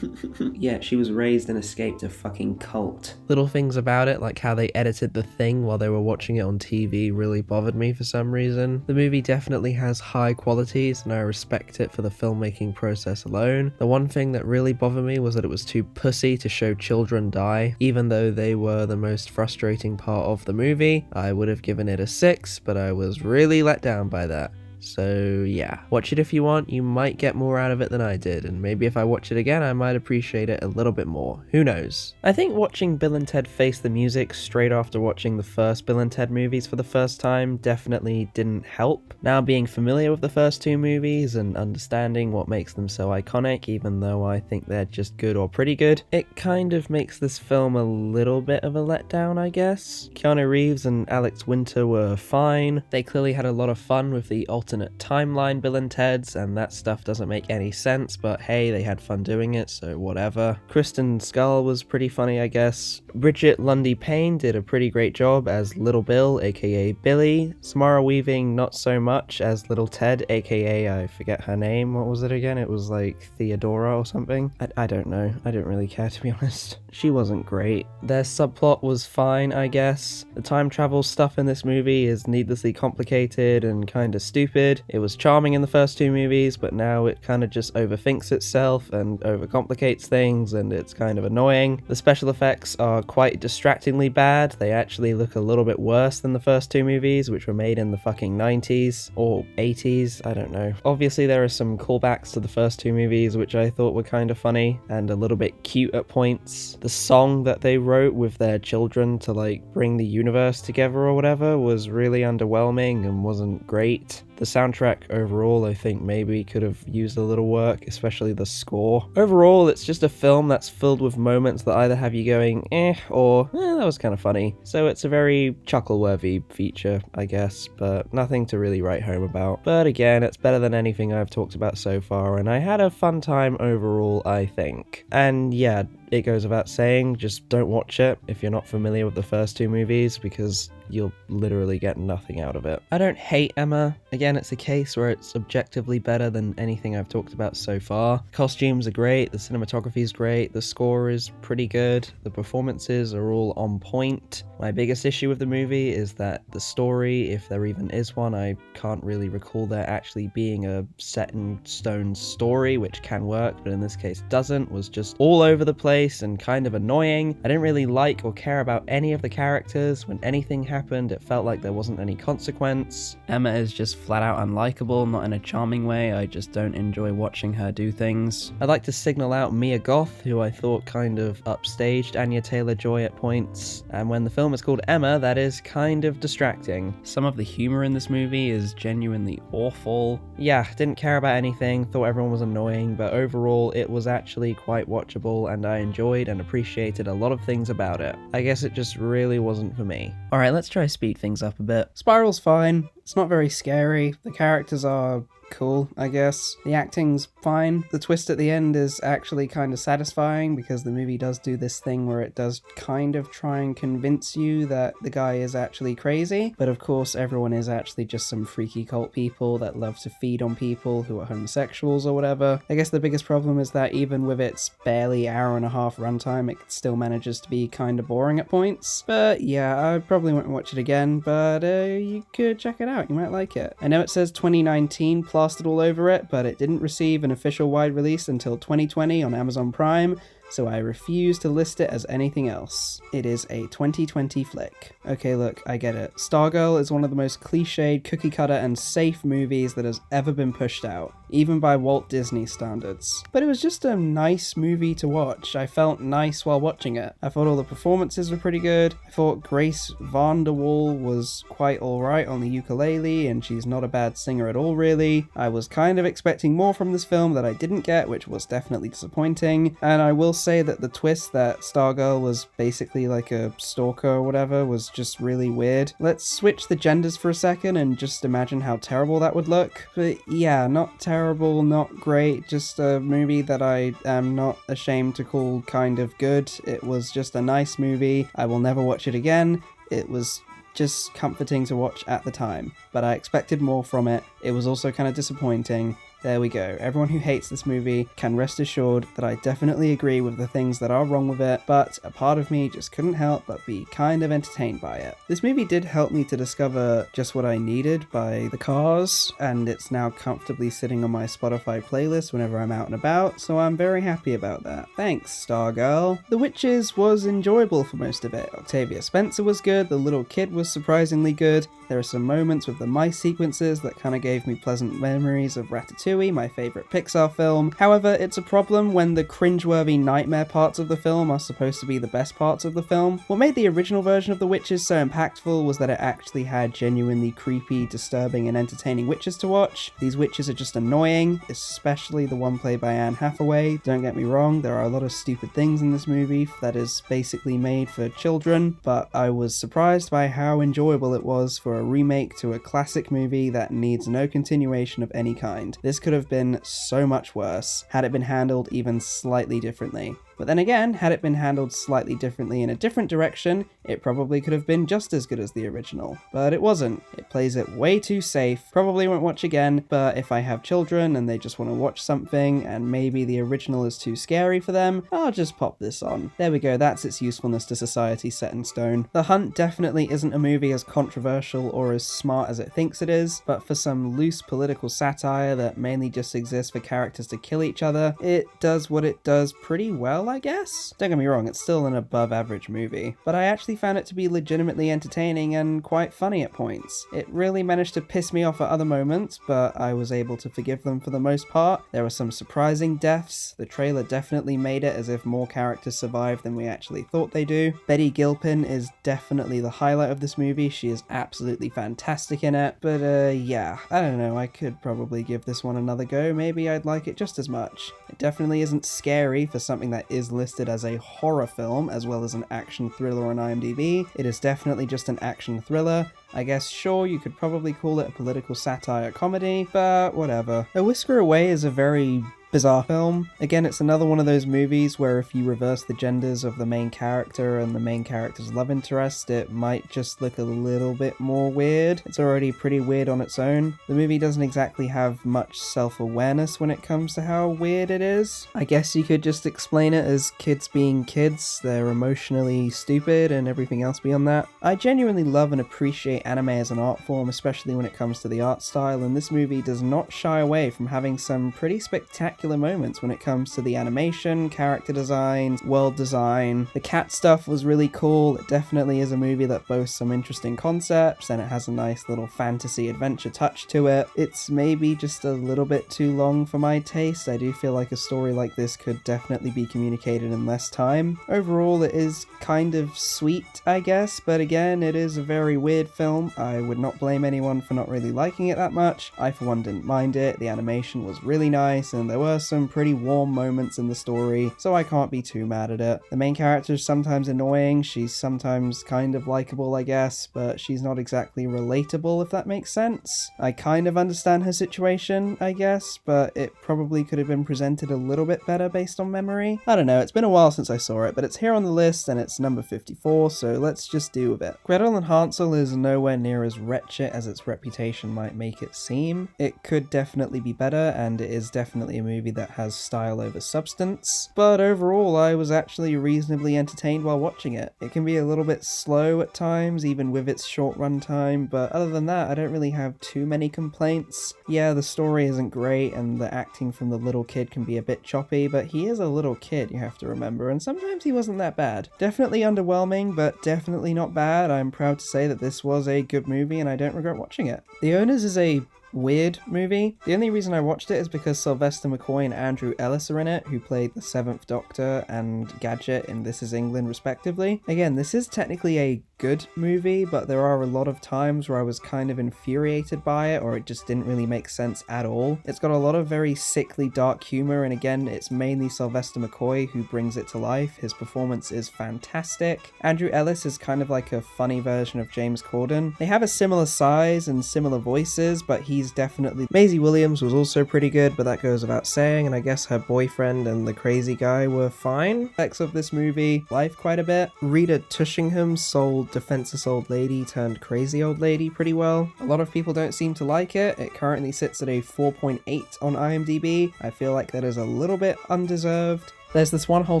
Yeah, she was raised and escaped a fucking cult. Little things about it, like how they edited The Thing while they were watching it on TV, really bothered me for some reason. The movie definitely has high qualities, and I respect it for the filmmaking process alone. The one thing that really bothered me was that it was too pussy to show children die, even though they were the most frustrating part of the movie. I would have given it a 6, but I was really let down by that. So yeah, watch it if you want. You might get more out of it than I did, and maybe if I watch it again I might appreciate it a little bit more. Who knows? I think watching Bill and Ted Face the Music straight after watching the first Bill and Ted movies for the first time definitely didn't help. Now being familiar with the first 2 movies and understanding what makes them so iconic, even though I think they're just good or pretty good, it kind of makes this film a little bit of a letdown, I guess. Keanu Reeves and Alex Winter were fine. They clearly had a lot of fun with the alternate alternate timeline Bill and Ted's, and that stuff doesn't make any sense, but hey, they had fun doing it, so whatever. Kristen Schull was pretty funny, I guess. Bridget Lundy Payne did a pretty great job as Little Bill, aka Billy. Samara Weaving not so much as Little Ted, aka I forget her name. What was it again? It was like Theodora or something. I don't know. I didn't really care, to be honest. She wasn't great. Their subplot was fine, I guess. The time travel stuff in this movie is needlessly complicated and kind of stupid. It was charming in the first two movies, but now it kind of just overthinks itself and overcomplicates things, and it's kind of annoying. The special effects are quite distractingly bad. They actually look a little bit worse than the first two movies, which were made in the fucking 90s or 80s, I don't know. Obviously there are some callbacks to the first two movies which I thought were kind of funny and a little bit cute at points. The song that they wrote with their children to like bring the universe together or whatever was really underwhelming and wasn't great. The soundtrack overall, I think maybe could have used a little work, especially the score. Overall, it's just a film that's filled with moments that either have you going, or that was kind of funny. So it's a very chuckle-worthy feature, I guess, but nothing to really write home about. But again, it's better than anything I've talked about so far, and I had a fun time overall, I think. And yeah, it goes without saying, just don't watch it if you're not familiar with the first two movies, because you'll literally get nothing out of it. I don't hate Emma. Again, it's a case where it's objectively better than anything I've talked about so far. Costumes are great, the cinematography is great, the score is pretty good, the performances are all on point. My biggest issue with the movie is that the story, if there even is one, I can't really recall there actually being a set in stone story, which can work, but in this case doesn't, was just all over the place and kind of annoying. I didn't really like or care about any of the characters. When anything happened, it felt like there wasn't any consequence. Emma is just flat out unlikable, not in a charming way. I just don't enjoy watching her do things. I'd like to signal out Mia Goth, who I thought kind of upstaged Anya Taylor-Joy at points, and when the film is called Emma, that is kind of distracting. Some of the humor in this movie is genuinely awful. Yeah, didn't care about anything, thought everyone was annoying, but overall it was actually quite watchable and I enjoyed and appreciated a lot of things about it. I guess it just really wasn't for me. Alright, let's try to speed things up a bit. Spiral's fine. It's not very scary. The characters are cool, I guess. The acting's fine. The twist at the end is actually kind of satisfying because the movie does do this thing where it does kind of try and convince you that the guy is actually crazy. But of course, everyone is actually just some freaky cult people that love to feed on people who are homosexuals or whatever. I guess the biggest problem is that even with its barely hour and a half runtime, it still manages to be kind of boring at points. But yeah, I probably won't watch it again, but you could check it out. You might like it. I know it says 2019 plastered all over it, but it didn't receive an official wide release until 2020 on Amazon Prime, so I refuse to list it as anything else. It is a 2020 flick. Okay, look, I get it. Stargirl is one of the most cliched, cookie-cutter, and safe movies that has ever been pushed out, even by Walt Disney standards. But it was just a nice movie to watch. I felt nice while watching it. I thought all the performances were pretty good. I thought Grace Van der Waal was quite alright on the ukulele, and she's not a bad singer at all, really. I was kind of expecting more from this film that I didn't get, which was definitely disappointing, and I will say that the twist that Stargirl was basically like a stalker or whatever was just really weird. Let's switch the genders for a second and just imagine how terrible that would look. But yeah, not terrible, not great, just a movie that I am not ashamed to call kind of good. It was just a nice movie. I will never watch it again. It was just comforting to watch at the time, but I expected more from it. It was also kind of disappointing. There we go. Everyone who hates this movie can rest assured that I definitely agree with the things that are wrong with it, but a part of me just couldn't help but be kind of entertained by it. This movie did help me to discover just what I needed by The Cars, and it's now comfortably sitting on my Spotify playlist whenever I'm out and about, so I'm very happy about that. Thanks, Stargirl. The Witches was enjoyable for most of it. Octavia Spencer was good, the little kid was surprisingly good. There are some moments with the mice sequences that kind of gave me pleasant memories of Ratatouille, my favourite Pixar film. However, it's a problem when the cringeworthy nightmare parts of the film are supposed to be the best parts of the film. What made the original version of The Witches so impactful was that it actually had genuinely creepy, disturbing, and entertaining witches to watch. These witches are just annoying, especially the one played by Anne Hathaway. Don't get me wrong, there are a lot of stupid things in this movie that is basically made for children, but I was surprised by how enjoyable it was for a a remake to a classic movie that needs no continuation of any kind. This could have been so much worse, had it been handled even slightly differently. But then again, had it been handled slightly differently in a different direction, it probably could have been just as good as the original. But it wasn't. It plays it way too safe. Probably won't watch again, but if I have children and they just want to watch something and maybe the original is too scary for them, I'll just pop this on. There we go, that's its usefulness to society set in stone. The Hunt definitely isn't a movie as controversial or as smart as it thinks it is, but for some loose political satire that mainly just exists for characters to kill each other, it does what it does pretty well, I guess? Don't get me wrong, it's still an above average movie, but I actually found it to be legitimately entertaining and quite funny at points. It really managed to piss me off at other moments, but I was able to forgive them for the most part. There were some surprising deaths. The trailer definitely made it as if more characters survived than we actually thought they do. Betty Gilpin is definitely the highlight of this movie. She is absolutely fantastic in it, but yeah, I don't know, I could probably give this one another go. Maybe I'd like it just as much. It definitely isn't scary for something that is listed as a horror film as well as an action thriller on IMDb. It is definitely just an action thriller. I guess, sure, you could probably call it a political satire comedy, but whatever. A Whisker Away is a very bizarre film. Again, it's another one of those movies where if you reverse the genders of the main character and the main character's love interest, it might just look a little bit more weird. It's already pretty weird on its own. The movie doesn't exactly have much self-awareness when it comes to how weird it is. I guess you could just explain it as kids being kids. They're emotionally stupid and everything else beyond that. I genuinely love and appreciate anime as an art form, especially when it comes to the art style, and this movie does not shy away from having some pretty spectacular moments when it comes to the animation, character designs, world design. The cat stuff was really cool. It definitely is a movie that boasts some interesting concepts and it has a nice little fantasy adventure touch to it. It's maybe just a little bit too long for my taste. I do feel like a story like this could definitely be communicated in less time. Overall, it is kind of sweet, I guess, but again, it is a very weird film. I would not blame anyone for not really liking it that much. I, for one, didn't mind it. The animation was really nice and there were some pretty warm moments in the story, so I can't be too mad at it. The main character is sometimes annoying, she's sometimes kind of likable, I guess, but she's not exactly relatable, if that makes sense. I kind of understand her situation, I guess, but it probably could have been presented a little bit better based on memory. I don't know, it's been a while since I saw it, but it's here on the list and it's number 54, so let's just deal with it. Gretel and Hansel is nowhere near as wretched as its reputation might make it seem. It could definitely be better, and it is definitely a movie that has style over substance, but overall I was actually reasonably entertained while watching it. It can be a little bit slow at times, even with its short runtime, but other than that I don't really have too many complaints. Yeah, the story isn't great and the acting from the little kid can be a bit choppy, but he is a little kid, you have to remember, and sometimes he wasn't that bad. Definitely underwhelming, but definitely not bad. I'm proud to say that this was a good movie and I don't regret watching it. The Owners is a weird movie. The only reason I watched it is because Sylvester McCoy and Andrew Ellis are in it, who played the Seventh Doctor and Gadget in This Is England respectively. Again, this is technically a good movie, but there are a lot of times where I was kind of infuriated by it, or it just didn't really make sense at all. It's got a lot of very sickly dark humor, and again, it's mainly Sylvester McCoy who brings it to life. His performance is fantastic. Andrew Ellis is kind of like a funny version of James Corden. They have a similar size and similar voices, but he's definitely... Maisie Williams was also pretty good, but that goes without saying, and I guess her boyfriend and the crazy guy were fine. Effects of this movie life quite a bit. Rita Tushingham sold Defenseless Old Lady turned Crazy Old Lady pretty well. A lot of people don't seem to like it. It currently sits at a 4.8 on IMDb. I feel like that is a little bit undeserved. There's this one whole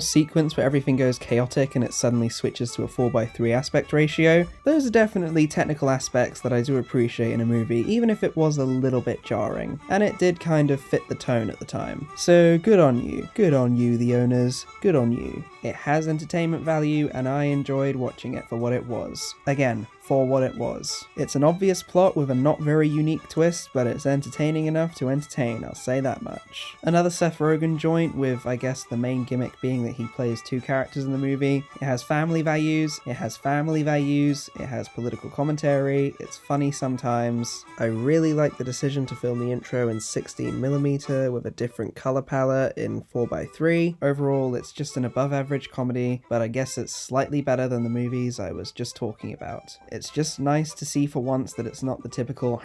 sequence where everything goes chaotic and it suddenly switches to a 4:3 aspect ratio. Those are definitely technical aspects that I do appreciate in a movie, even if it was a little bit jarring. And it did kind of fit the tone at the time. So good on you. Good on you, The Owners. Good on you. It has entertainment value and I enjoyed watching it for what it was. Again, for what it was. It's an obvious plot with a not very unique twist, but it's entertaining enough to entertain, I'll say that much. Another Seth Rogen joint with, I guess, the main main gimmick being that he plays two characters in the movie. It has family values, it has political commentary, it's funny sometimes. I really like the decision to film the intro in 16mm with a different color palette in 4:3. Overall, it's just an above average comedy, but I guess it's slightly better than the movies I was just talking about. It's just nice to see for once that it's not the typical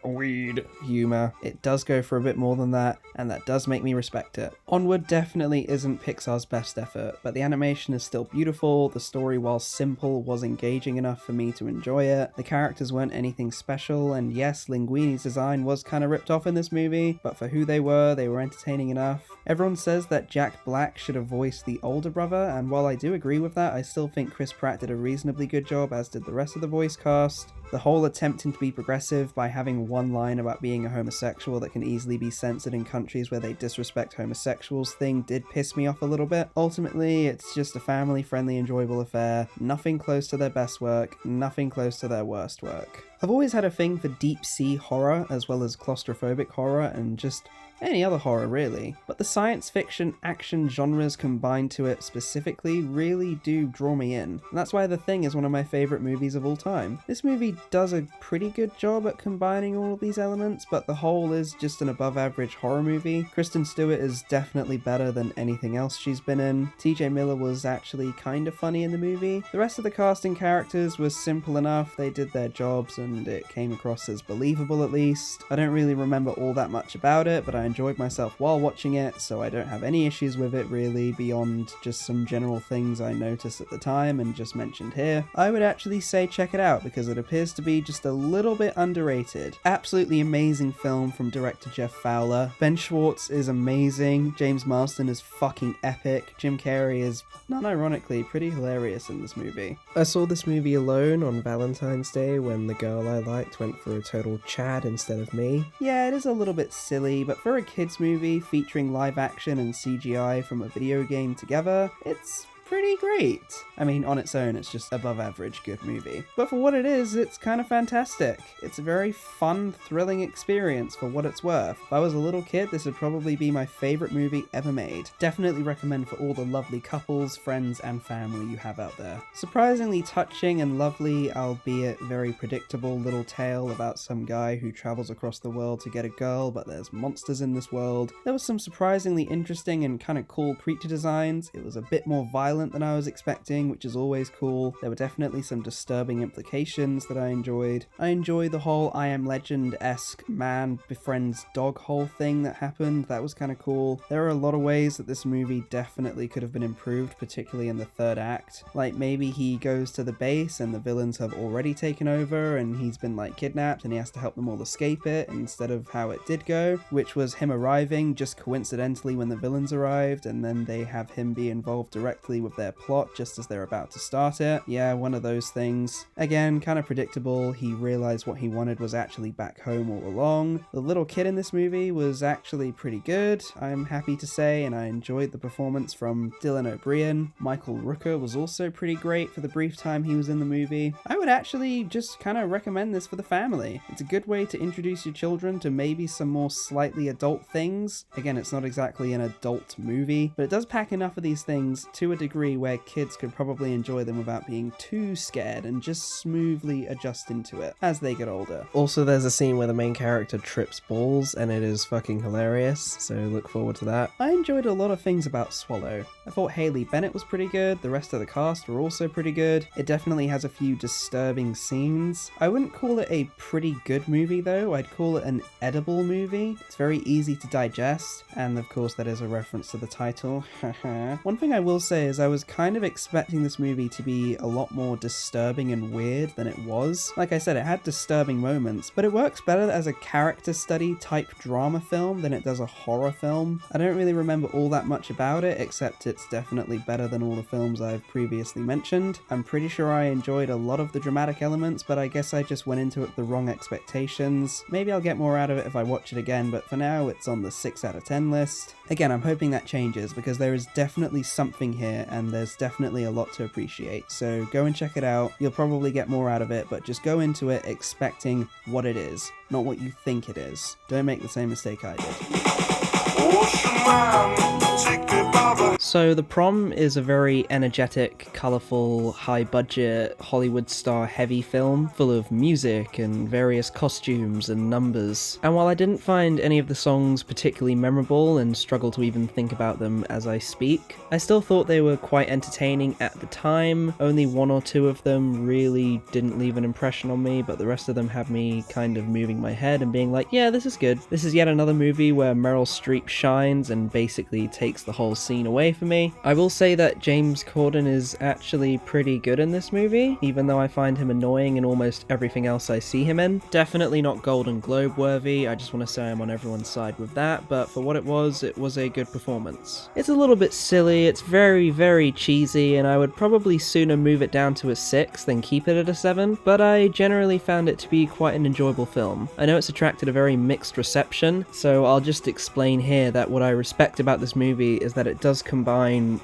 weed humor. It does go for a bit more than that, and that does make me respect it. Onward definitely isn't Pixar's best effort, but the animation is still beautiful, the story, while simple, was engaging enough for me to enjoy it, the characters weren't anything special, and yes, Linguini's design was kind of ripped off in this movie, but for who they were entertaining enough. Everyone says that Jack Black should have voiced the older brother, and while I do agree with that, I still think Chris Pratt did a reasonably good job, as did the rest of the voice cast. The whole attempting to be progressive by having one line about being a homosexual that can easily be censored in countries where they disrespect homosexuals thing did piss me off a little bit. Ultimately, it's just a family-friendly, enjoyable affair, nothing close to their best work, nothing close to their worst work. I've always had a thing for deep-sea horror, as well as claustrophobic horror, and just any other horror really, but the science fiction action genres combined to it specifically really do draw me in, and that's why The Thing is one of my favourite movies of all time. This movie does a pretty good job at combining all of these elements, but the whole is just an above average horror movie. Kristen Stewart is definitely better than anything else she's been in. TJ Miller was actually kind of funny in the movie. The rest of the cast and characters was simple enough, they did their jobs and it came across as believable at least. I don't really remember all that much about it, but I enjoyed myself while watching it, so I don't have any issues with it really, beyond just some general things I noticed at the time and just mentioned here. I would actually say check it out because it appears to be just a little bit underrated. Absolutely amazing film from director Jeff Fowler. Ben Schwartz is amazing, James Marsden is fucking epic, Jim Carrey is, non-ironically, pretty hilarious in this movie. I saw this movie alone on Valentine's Day when the girl I liked went for a total Chad instead of me. Yeah, it is a little bit silly, but for a kids movie featuring live action and CGI from a video game together, it's pretty great. I mean, on its own, it's just above average good movie. But for what it is, it's kind of fantastic. It's a very fun, thrilling experience for what it's worth. If I was a little kid, this would probably be my favorite movie ever made. Definitely recommend for all the lovely couples, friends, and family you have out there. Surprisingly touching and lovely, albeit very predictable little tale about some guy who travels across the world to get a girl, but there's monsters in this world. There was some surprisingly interesting and kind of cool creature designs. It was a bit more violent than I was expecting, which is always cool. There were definitely some disturbing implications that I enjoyed. I enjoyed the whole I Am Legend-esque man befriends dog whole thing that happened. That was kind of cool. There are a lot of ways that this movie definitely could have been improved, particularly in the third act. Like maybe he goes to the base and the villains have already taken over and he's been like kidnapped and he has to help them all escape it, instead of how it did go, which was him arriving just coincidentally when the villains arrived, and then they have him be involved directly with their plot just as they're about to start it. Yeah, one of those things. Again, kind of predictable. He realized what he wanted was actually back home all along. The little kid in this movie was actually pretty good, I'm happy to say, and I enjoyed the performance from Dylan O'Brien. Michael Rooker was also pretty great for the brief time he was in the movie. I would actually just kind of recommend this for the family. It's a good way to introduce your children to maybe some more slightly adult things. Again, it's not exactly an adult movie, but it does pack enough of these things to a degree where kids could probably enjoy them without being too scared and just smoothly adjust into it as they get older. Also, there's a scene where the main character trips balls and it is fucking hilarious, so look forward to that. I enjoyed a lot of things about Swallow. I thought Haley Bennett was pretty good, the rest of the cast were also pretty good. It definitely has a few disturbing scenes. I wouldn't call it a pretty good movie though, I'd call it an edible movie. It's very easy to digest, and of course that is a reference to the title. One thing I will say is I was kind of expecting this movie to be a lot more disturbing and weird than it was. Like I said, it had disturbing moments, but it works better as a character study type drama film than it does a horror film. I don't really remember all that much about it, except it's definitely better than all the films I've previously mentioned. I'm pretty sure I enjoyed a lot of the dramatic elements, but I guess I just went into it with the wrong expectations. Maybe I'll get more out of it if I watch it again, but for now it's on the 6 out of 10 list. Again, I'm hoping that changes because there is definitely something here and there's definitely a lot to appreciate. So go and check it out. You'll probably get more out of it, but just go into it expecting what it is, not what you think it is. Don't make the same mistake I did. So The Prom is a very energetic, colourful, high-budget, Hollywood star-heavy film full of music and various costumes and numbers. And while I didn't find any of the songs particularly memorable and struggle to even think about them as I speak, I still thought they were quite entertaining at the time. Only one or two of them really didn't leave an impression on me, but the rest of them had me kind of moving my head and being like, yeah, this is good. This is yet another movie where Meryl Streep shines and basically takes the whole scene away for me. I will say that James Corden is actually pretty good in this movie, even though I find him annoying in almost everything else I see him in. Definitely not Golden Globe worthy, I just want to say I'm on everyone's side with that, but for what it was a good performance. It's a little bit silly, it's very, very cheesy, and I would probably sooner move it down to a 6 than keep it at a 7, but I generally found it to be quite an enjoyable film. I know it's attracted a very mixed reception, so I'll just explain here that what I respect about this movie is that it does combine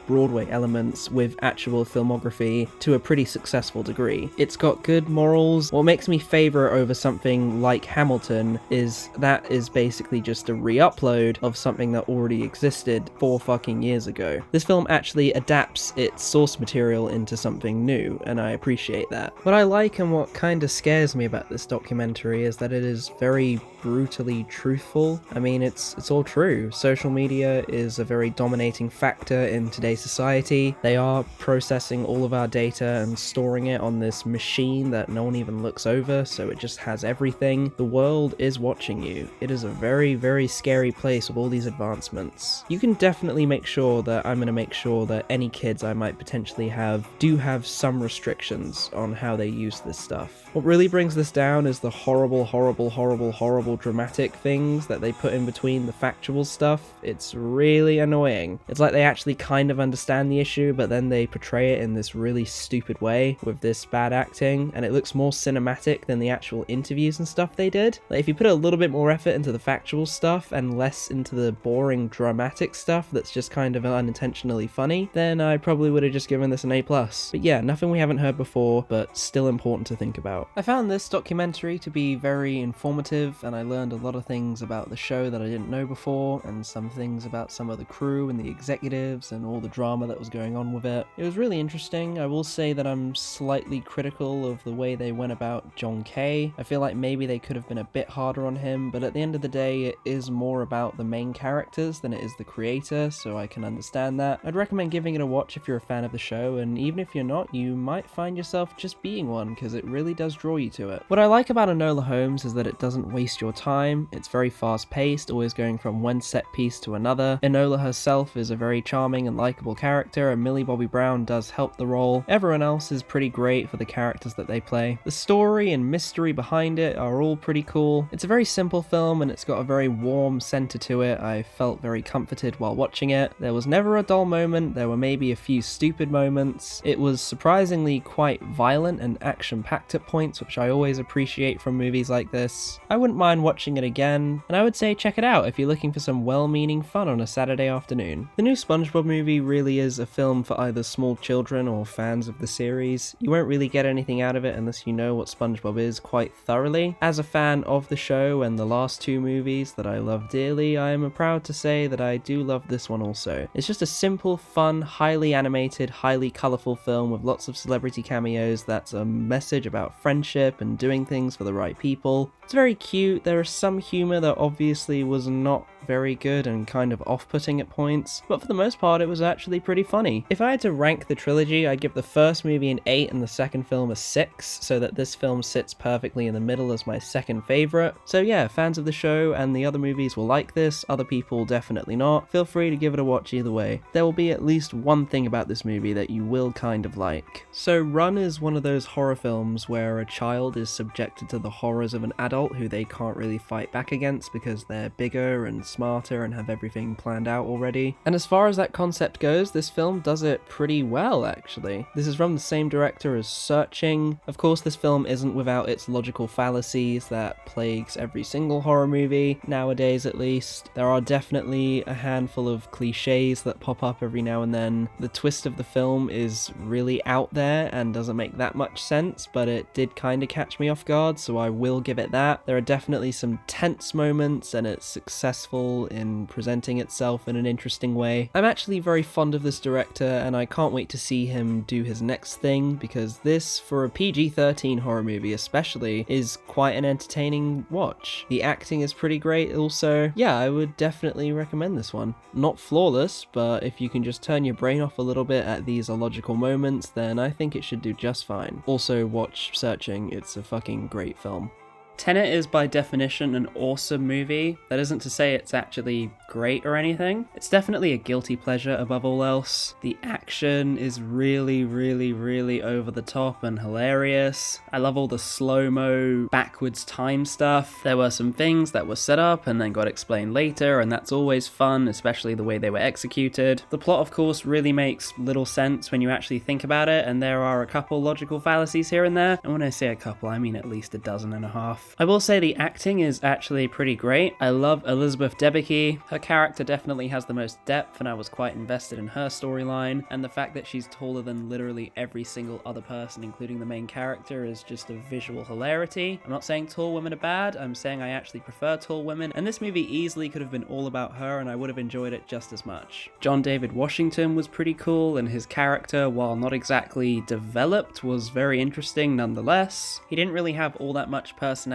Broadway elements with actual filmography to a pretty successful degree. It's got good morals. What makes me favour it over something like Hamilton is that is basically just a re-upload of something that already existed 4 fucking years ago. This film actually adapts its source material into something new, and I appreciate that. What I like and what kinda scares me about this documentary is that it is very brutally truthful. I mean, it's all true. Social media is a very dominating factor in today's society. They are processing all of our data and storing it on this machine that no one even looks over, so it just has everything. The world is watching you. It is a very, very scary place with all these advancements. You can definitely make sure that I'm going to make sure that any kids I might potentially have do have some restrictions on how they use this stuff. What really brings this down is the horrible, horrible, horrible, horrible dramatic things that they put in between the factual stuff. It's really annoying. It's like they actually kind of understand the issue, but then they portray it in this really stupid way with this bad acting, and it looks more cinematic than the actual interviews and stuff they did. Like, if you put a little bit more effort into the factual stuff and less into the boring dramatic stuff that's just kind of unintentionally funny, then I probably would have just given this an A+. But yeah, nothing we haven't heard before, but still important to think about. I found this documentary to be very informative, and I learned a lot of things about the show that I didn't know before, and some things about some of the crew and the executives and all the drama that was going on with it. It was really interesting. I will say that I'm slightly critical of the way they went about John Kay. I feel like maybe they could have been a bit harder on him, but at the end of the day, it is more about the main characters than it is the creator, so I can understand that. I'd recommend giving it a watch if you're a fan of the show, and even if you're not, you might find yourself just being one, because it really does draw you to it. What I like about Enola Holmes is that it doesn't waste your time. It's very fast paced, always going from one set piece to another. Enola herself is a very charming and likable character, and Millie Bobby Brown does help the role. Everyone else is pretty great for the characters that they play. The story and mystery behind it are all pretty cool. It's a very simple film, and it's got a very warm center to it. I felt very comforted while watching it. There was never a dull moment. There were maybe a few stupid moments. It was surprisingly quite violent and action-packed at points, which I always appreciate from movies like this. I wouldn't mind watching it again, and I would say check it out if you're looking for some well-meaning fun on a Saturday afternoon. The new SpongeBob movie really is a film for either small children or fans of the series. You won't really get anything out of it unless you know what SpongeBob is quite thoroughly. As a fan of the show and the last 2 movies that I love dearly, I am proud to say that I do love this one also. It's just a simple, fun, highly animated, highly colourful film with lots of celebrity cameos that's a message about friendship and doing things for the right people. It's very cute. There is some humour that obviously was not very good and kind of off-putting at points, but for the most part it was actually pretty funny. If I had to rank the trilogy, I'd give the first movie an 8 and the second film a 6, so that this film sits perfectly in the middle as my second favourite. So yeah, fans of the show and the other movies will like this, other people definitely not. Feel free to give it a watch either way. There will be at least one thing about this movie that you will kind of like. So Run is one of those horror films where a child is subjected to the horrors of an adult who they can't really fight back against because they're bigger and smarter and have everything planned out already. And as far as that concept goes, this film does it pretty well, actually. This is from the same director as Searching. Of course, this film isn't without its logical fallacies that plagues every single horror movie, nowadays at least. There are definitely a handful of cliches that pop up every now and then. The twist of the film is really out there and doesn't make that much sense, but it did kind of catch me off guard, so I will give it that. There are definitely some tense moments, and it's successful playful in presenting itself in an interesting way. I'm actually very fond of this director, and I can't wait to see him do his next thing, because this, for a PG-13 horror movie especially, is quite an entertaining watch. The acting is pretty great also. Yeah, I would definitely recommend this one. Not flawless, but if you can just turn your brain off a little bit at these illogical moments, then I think it should do just fine. Also, watch Searching, it's a fucking great film. Tenet is by definition an awesome movie. That isn't to say it's actually great or anything. It's definitely a guilty pleasure above all else. The action is really, really, really over the top and hilarious. I love all the slow-mo, backwards time stuff. There were some things that were set up and then got explained later, and that's always fun, especially the way they were executed. The plot, of course, really makes little sense when you actually think about it, and there are a couple logical fallacies here and there. And when I say a couple, I mean at least a dozen and a half. I will say the acting is actually pretty great. I love Elizabeth Debicki. Her character definitely has the most depth, and I was quite invested in her storyline, and the fact that she's taller than literally every single other person, including the main character, is just a visual hilarity. I'm not saying tall women are bad, I'm saying I actually prefer tall women, and this movie easily could have been all about her, and I would have enjoyed it just as much. John David Washington was pretty cool, and his character, while not exactly developed, was very interesting nonetheless. He didn't really have all that much personality,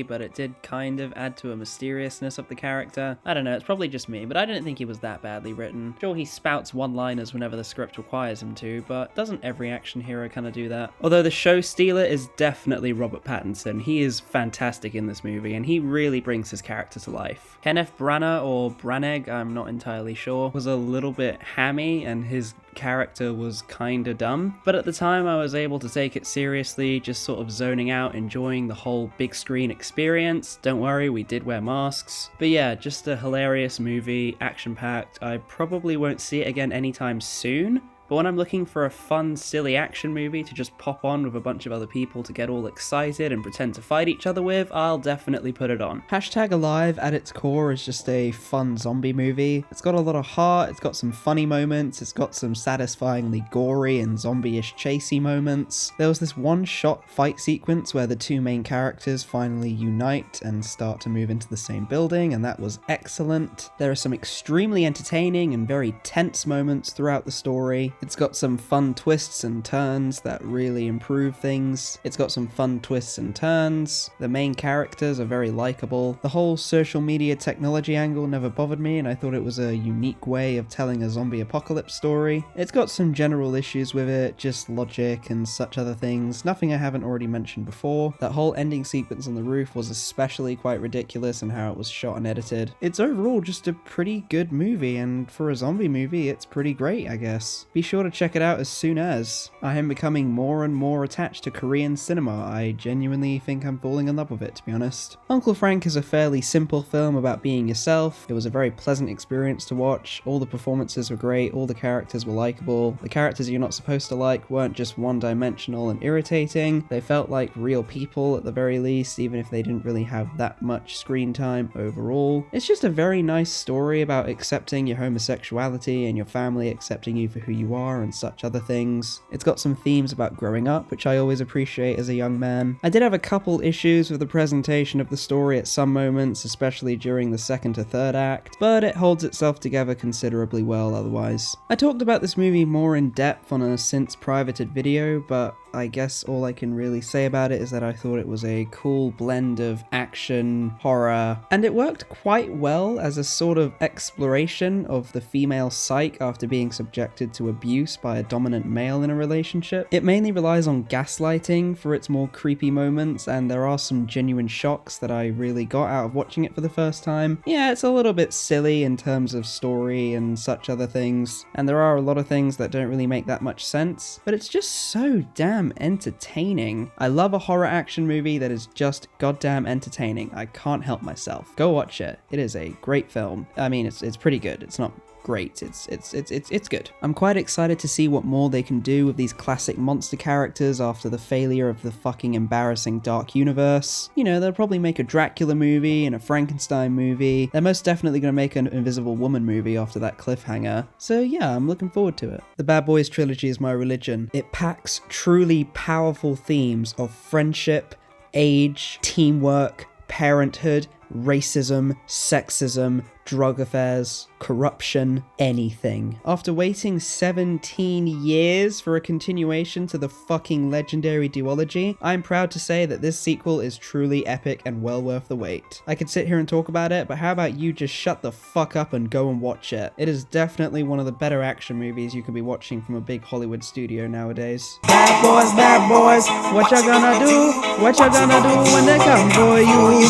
but it did kind of add to a mysteriousness of the character. I don't know, it's probably just me, but I didn't think he was that badly written. Sure, he spouts one-liners whenever the script requires him to, but doesn't every action hero kind of do that? Although the show stealer is definitely Robert Pattinson. He is fantastic in this movie, and he really brings his character to life. Kenneth Branagh, or Branagh, I'm not entirely sure, was a little bit hammy, and his character was kinda dumb, but at the time I was able to take it seriously, just sort of zoning out, enjoying the whole big screen experience. Don't worry, we did wear masks. But yeah, just a hilarious movie, action-packed. I probably won't see it again anytime soon, but when I'm looking for a fun, silly action movie to just pop on with a bunch of other people to get all excited and pretend to fight each other with, I'll definitely put it on. Hashtag Alive at its core is just a fun zombie movie. It's got a lot of heart, it's got some funny moments, it's got some satisfyingly gory and zombie-ish chasey moments. There was this one-shot fight sequence where the two main characters finally unite and start to move into the same building, and that was excellent. There are some extremely entertaining and very tense moments throughout the story. It's got some fun twists and turns that really improve things. It's got some fun twists and turns. The main characters are very likable. The whole social media technology angle never bothered me, and I thought it was a unique way of telling a zombie apocalypse story. It's got some general issues with it, just logic and such other things, nothing I haven't already mentioned before. That whole ending sequence on the roof was especially quite ridiculous in how it was shot and edited. It's overall just a pretty good movie, and for a zombie movie, it's pretty great, I guess. Be sure to check it out as soon as. I am becoming more and more attached to Korean cinema. I genuinely think I'm falling in love with it, to be honest. Uncle Frank is a fairly simple film about being yourself. It was a very pleasant experience to watch. All the performances were great, all the characters were likable. The characters you're not supposed to like weren't just one-dimensional and irritating. They felt like real people at the very least, even if they didn't really have that much screen time overall. It's just a very nice story about accepting your homosexuality and your family accepting you for who you are and such other things. It's got some themes about growing up, which I always appreciate as a young man. I did have a couple issues with the presentation of the story at some moments, especially during the second to third act, but it holds itself together considerably well otherwise. I talked about this movie more in depth on a since privated video, but I guess all I can really say about it is that I thought it was a cool blend of action, horror, and it worked quite well as a sort of exploration of the female psyche after being subjected to abuse by a dominant male in a relationship. It mainly relies on gaslighting for its more creepy moments, and there are some genuine shocks that I really got out of watching it for the first time. Yeah, it's a little bit silly in terms of story and such other things, and there are a lot of things that don't really make that much sense, but it's just so damn entertaining. I love a horror action movie that is just goddamn entertaining. I can't help myself. Go watch it. It is a great film. I mean, it's pretty good. It's not great. It's good. I'm quite excited to see what more they can do with these classic monster characters after the failure of the fucking embarrassing Dark Universe. You know, they'll probably make a Dracula movie and a Frankenstein movie. They're most definitely going to make an Invisible Woman movie after that cliffhanger. So yeah, I'm looking forward to it. The Bad Boys trilogy is my religion. It packs truly powerful themes of friendship, age, teamwork, parenthood, racism, sexism, drug affairs, corruption, anything. After waiting 17 years for a continuation to the fucking legendary duology, I'm proud to say that this sequel is truly epic and well worth the wait. I could sit here and talk about it, but how about you just shut the fuck up and go and watch it? It is definitely one of the better action movies you could be watching from a big Hollywood studio nowadays. Bad boys, what you gonna do? What you gonna do when they come for you?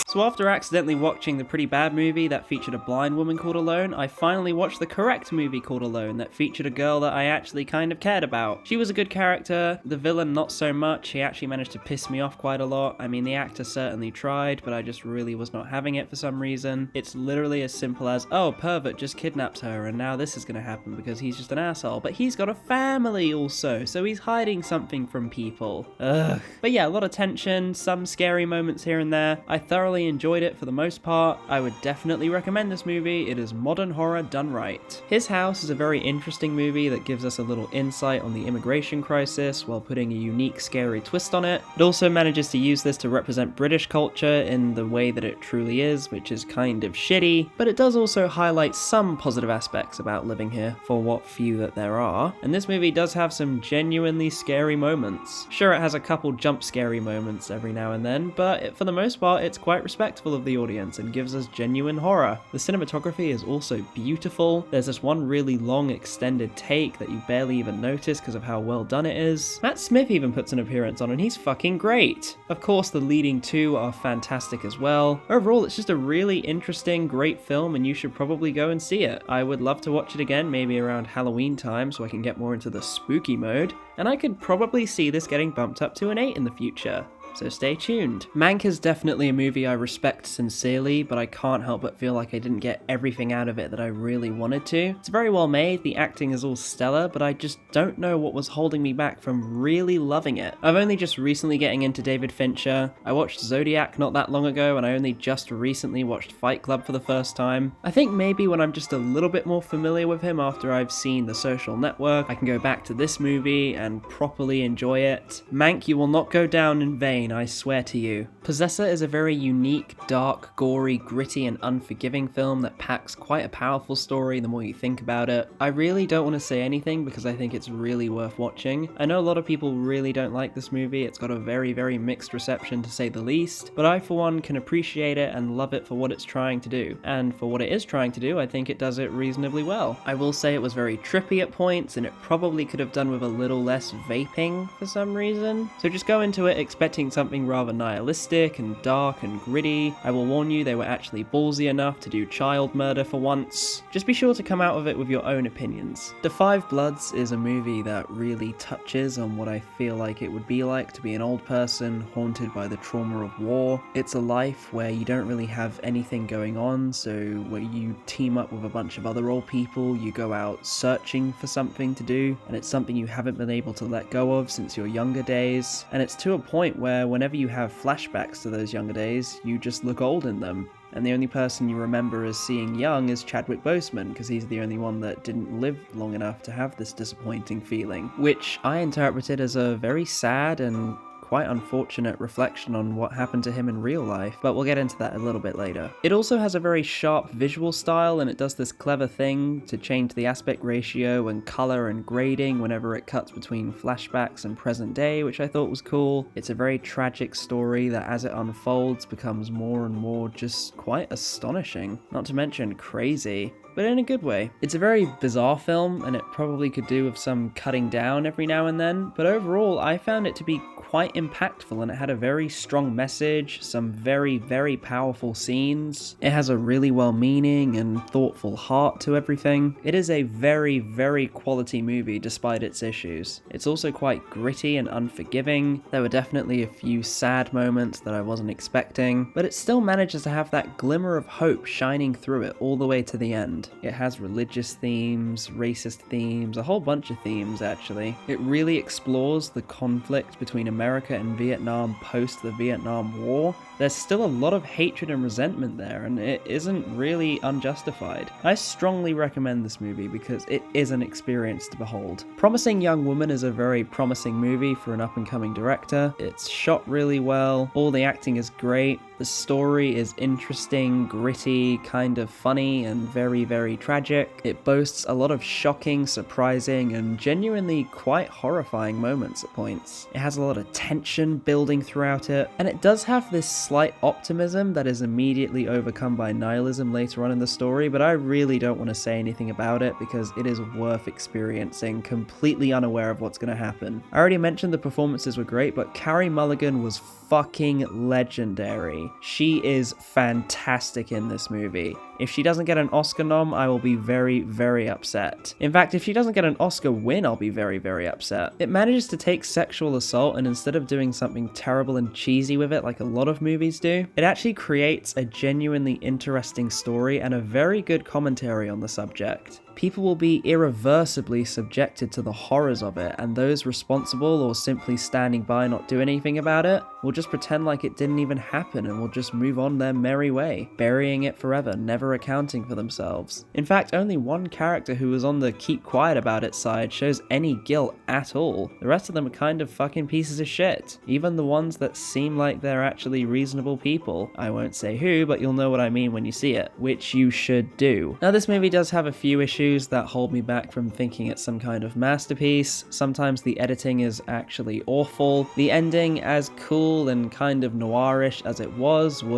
So after accidentally watching the pretty bad movie that featured a blind woman called Alone, I finally watched the correct movie called Alone that featured a girl that I actually kind of cared about. She was a good character, the villain not so much. He actually managed to piss me off quite a lot. I mean, the actor certainly tried, but I just really was not having it for some reason. It's literally as simple as, oh, pervert just kidnaps her and now this is gonna happen because he's just an asshole. But he's got a family also, so he's hiding something from people. Ugh. But yeah, a lot of tension, some scary moments here and there. I thoroughly enjoyed it for the most part. I would definitely recommend this movie. It is modern horror done right. His House is a very interesting movie that gives us a little insight on the immigration crisis while putting a unique scary twist on it. It also manages to use this to represent British culture in the way that it truly is, which is kind of shitty, but it does also highlight some positive aspects about living here, for what few that there are. And this movie does have some genuinely scary moments. Sure, it has a couple jump scary moments every now and then, but for the most part it's quite respectful of the audience and gives us genuine horror. The cinematography is also beautiful. There's this one really long extended take that you barely even notice because of how well done it is. Matt Smith even puts an appearance on and he's fucking great. Of course, the leading two are fantastic as well. Overall, it's just a really interesting, great film and you should probably go and see it. I would love to watch it again, maybe around Halloween time so I can get more into the spooky mode. And I could probably see this getting bumped up to an 8 in the future. So stay tuned. Mank is definitely a movie I respect sincerely, but I can't help but feel like I didn't get everything out of it that I really wanted to. It's very well made, the acting is all stellar, but I just don't know what was holding me back from really loving it. I'm only just recently getting into David Fincher. I watched Zodiac not that long ago, and I only just recently watched Fight Club for the first time. I think maybe when I'm just a little bit more familiar with him after I've seen The Social Network, I can go back to this movie and properly enjoy it. Mank, you will not go down in vain, I swear to you. Possessor is a very unique, dark, gory, gritty and unforgiving film that packs quite a powerful story the more you think about it. I really don't want to say anything because I think it's really worth watching. I know a lot of people really don't like this movie, it's got a very, very mixed reception to say the least, but I for one can appreciate it and love it for what it's trying to do. And for what it is trying to do, I think it does it reasonably well. I will say it was very trippy at points and it probably could have done with a little less vaping for some reason. So just go into it expecting something rather nihilistic and dark and gritty. I will warn you, they were actually ballsy enough to do child murder for once. Just be sure to come out of it with your own opinions. The Five Bloods is a movie that really touches on what I feel like it would be like to be an old person haunted by the trauma of war. It's a life where you don't really have anything going on, so where you team up with a bunch of other old people, you go out searching for something to do, and it's something you haven't been able to let go of since your younger days. And it's to a point where whenever you have flashbacks to those younger days, you just look old in them. And the only person you remember as seeing young is Chadwick Boseman, because he's the only one that didn't live long enough to have this disappointing feeling, which I interpreted as a very sad and quite unfortunate reflection on what happened to him in real life, but we'll get into that a little bit later. It also has a very sharp visual style, and it does this clever thing to change the aspect ratio and color and grading whenever it cuts between flashbacks and present day, which I thought was cool. It's a very tragic story that as it unfolds becomes more and more just quite astonishing, not to mention crazy, but in a good way. It's a very bizarre film, and it probably could do with some cutting down every now and then, but overall I found it to be quite impactful, and it had a very strong message, some very, very powerful scenes. It has a really well-meaning and thoughtful heart to everything. It is a very, very quality movie despite its issues. It's also quite gritty and unforgiving. There were definitely a few sad moments that I wasn't expecting, but it still manages to have that glimmer of hope shining through it all the way to the end. It has religious themes, racist themes, a whole bunch of themes actually. It really explores the conflict between America and Vietnam post the Vietnam War. There's still a lot of hatred and resentment there, and it isn't really unjustified. I strongly recommend this movie because it is an experience to behold. Promising Young Woman is a very promising movie for an up-and-coming director. It's shot really well, all the acting is great. The story is interesting, gritty, kind of funny, and very, very tragic. It boasts a lot of shocking, surprising, and genuinely quite horrifying moments at points. It has a lot of tension building throughout it, and it does have this slight optimism that is immediately overcome by nihilism later on in the story, but I really don't want to say anything about it because it is worth experiencing, completely unaware of what's going to happen. I already mentioned the performances were great, but Carey Mulligan was fucking legendary. She is fantastic in this movie. If she doesn't get an Oscar nom, I will be very, very upset. In fact, if she doesn't get an Oscar win, I'll be very, very upset. It manages to take sexual assault and instead of doing something terrible and cheesy with it like a lot of movies do, it actually creates a genuinely interesting story and a very good commentary on the subject. People will be irreversibly subjected to the horrors of it, and those responsible or simply standing by not doing anything about it will just pretend like it didn't even happen and will just move on their merry way, burying it forever, never accounting for themselves. In fact, only one character who was on the keep quiet about it side shows any guilt at all. The rest of them are kind of fucking pieces of shit. Even the ones that seem like they're actually reasonable people. I won't say who, but you'll know what I mean when you see it, which you should do. Now, this movie does have a few issues that hold me back from thinking it's some kind of masterpiece. Sometimes the editing is actually awful. The ending, as cool and kind of noirish as it was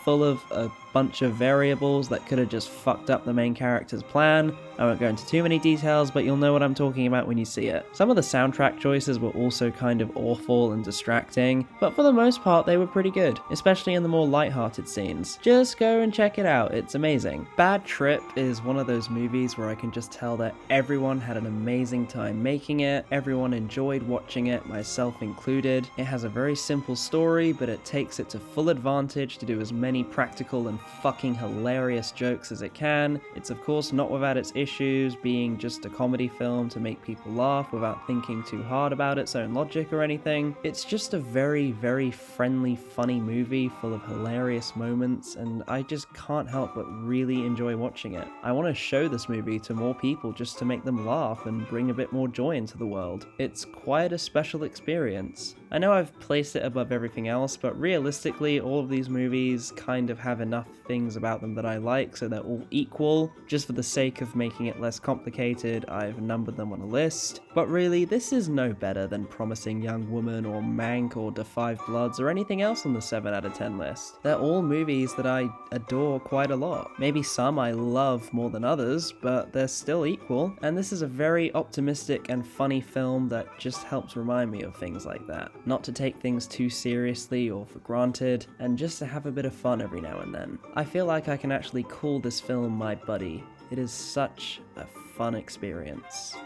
full of a bunch of variables that could have just fucked up the main character's plan. I won't go into too many details, but you'll know what I'm talking about when you see it. Some of the soundtrack choices were also kind of awful and distracting, but for the most part they were pretty good, especially in the more lighthearted scenes. Just go and check it out, it's amazing. Bad Trip is one of those movies where I can just tell that everyone had an amazing time making it, everyone enjoyed watching it, myself included. It has a very simple story, but it takes it to full advantage to do as many practical and fucking hilarious jokes as it can. It's of course not without its issues, being just a comedy film to make people laugh without thinking too hard about its own logic or anything. It's just a very, very friendly, funny movie full of hilarious moments, and I just can't help but really enjoy watching it. I want to show this movie to more people just to make them laugh and bring a bit more joy into the world. It's quite a special experience. I know I've placed it above everything else, but realistically all of these movies kind of have enough things about them that I like, so they're all equal. Just for the sake of making it less complicated, I've numbered them on a list. But really, this is no better than Promising Young Woman or Mank or Da 5 Bloods or anything else on the 7 out of 10 list. They're all movies that I adore quite a lot. Maybe some I love more than others, but they're still equal. And this is a very optimistic and funny film that just helps remind me of things like that. Not to take things too seriously or for granted, and just to have a bit of fun every now and then. I feel like I can actually call this film my buddy. It is such a fun experience.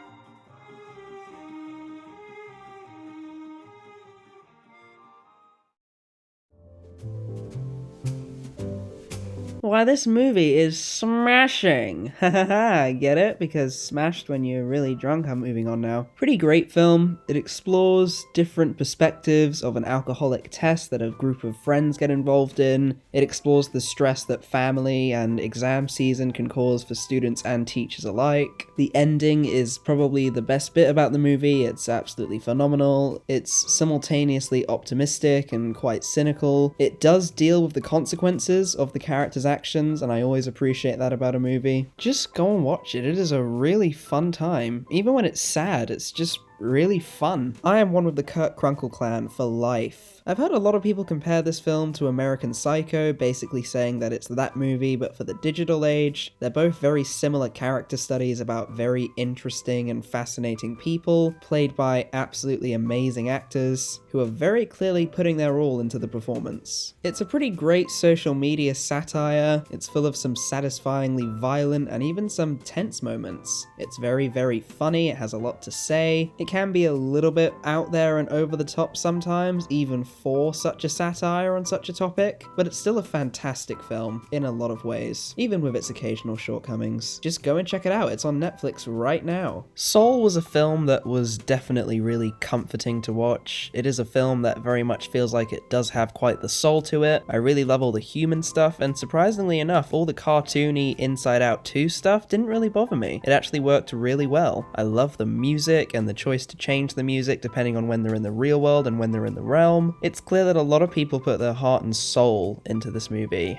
Why, this movie is smashing! Hahaha, get it? Because smashed when you're really drunk. I'm moving on now. Pretty great film. It explores different perspectives of an alcoholic test that a group of friends get involved in. It explores the stress that family and exam season can cause for students and teachers alike. The ending is probably the best bit about the movie. It's absolutely phenomenal. It's simultaneously optimistic and quite cynical. It does deal with the consequences of the characters' actions, and I always appreciate that about a movie. Just go and watch it. It is a really fun time. Even when it's sad, it's just really fun. I am one with the Kurt Krunkle clan for life. I've heard a lot of people compare this film to American Psycho, basically saying that it's that movie but for the digital age. They're both very similar character studies about very interesting and fascinating people, played by absolutely amazing actors, who are very clearly putting their all into the performance. It's a pretty great social media satire. It's full of some satisfyingly violent and even some tense moments. It's very, very funny. It has a lot to say. It can be a little bit out there and over the top sometimes, even for such a satire on such a topic, but it's still a fantastic film in a lot of ways, even with its occasional shortcomings. Just go and check it out. It's on Netflix right now. Soul was a film that was definitely really comforting to watch. It is a film that very much feels like it does have quite the soul to it. I really love all the human stuff, and surprisingly enough, all the cartoony Inside Out 2 stuff didn't really bother me. It actually worked really well. I love the music and the choice choice to change the music depending on when they're in the real world and when they're in the realm. It's clear that a lot of people put their heart and soul into this movie,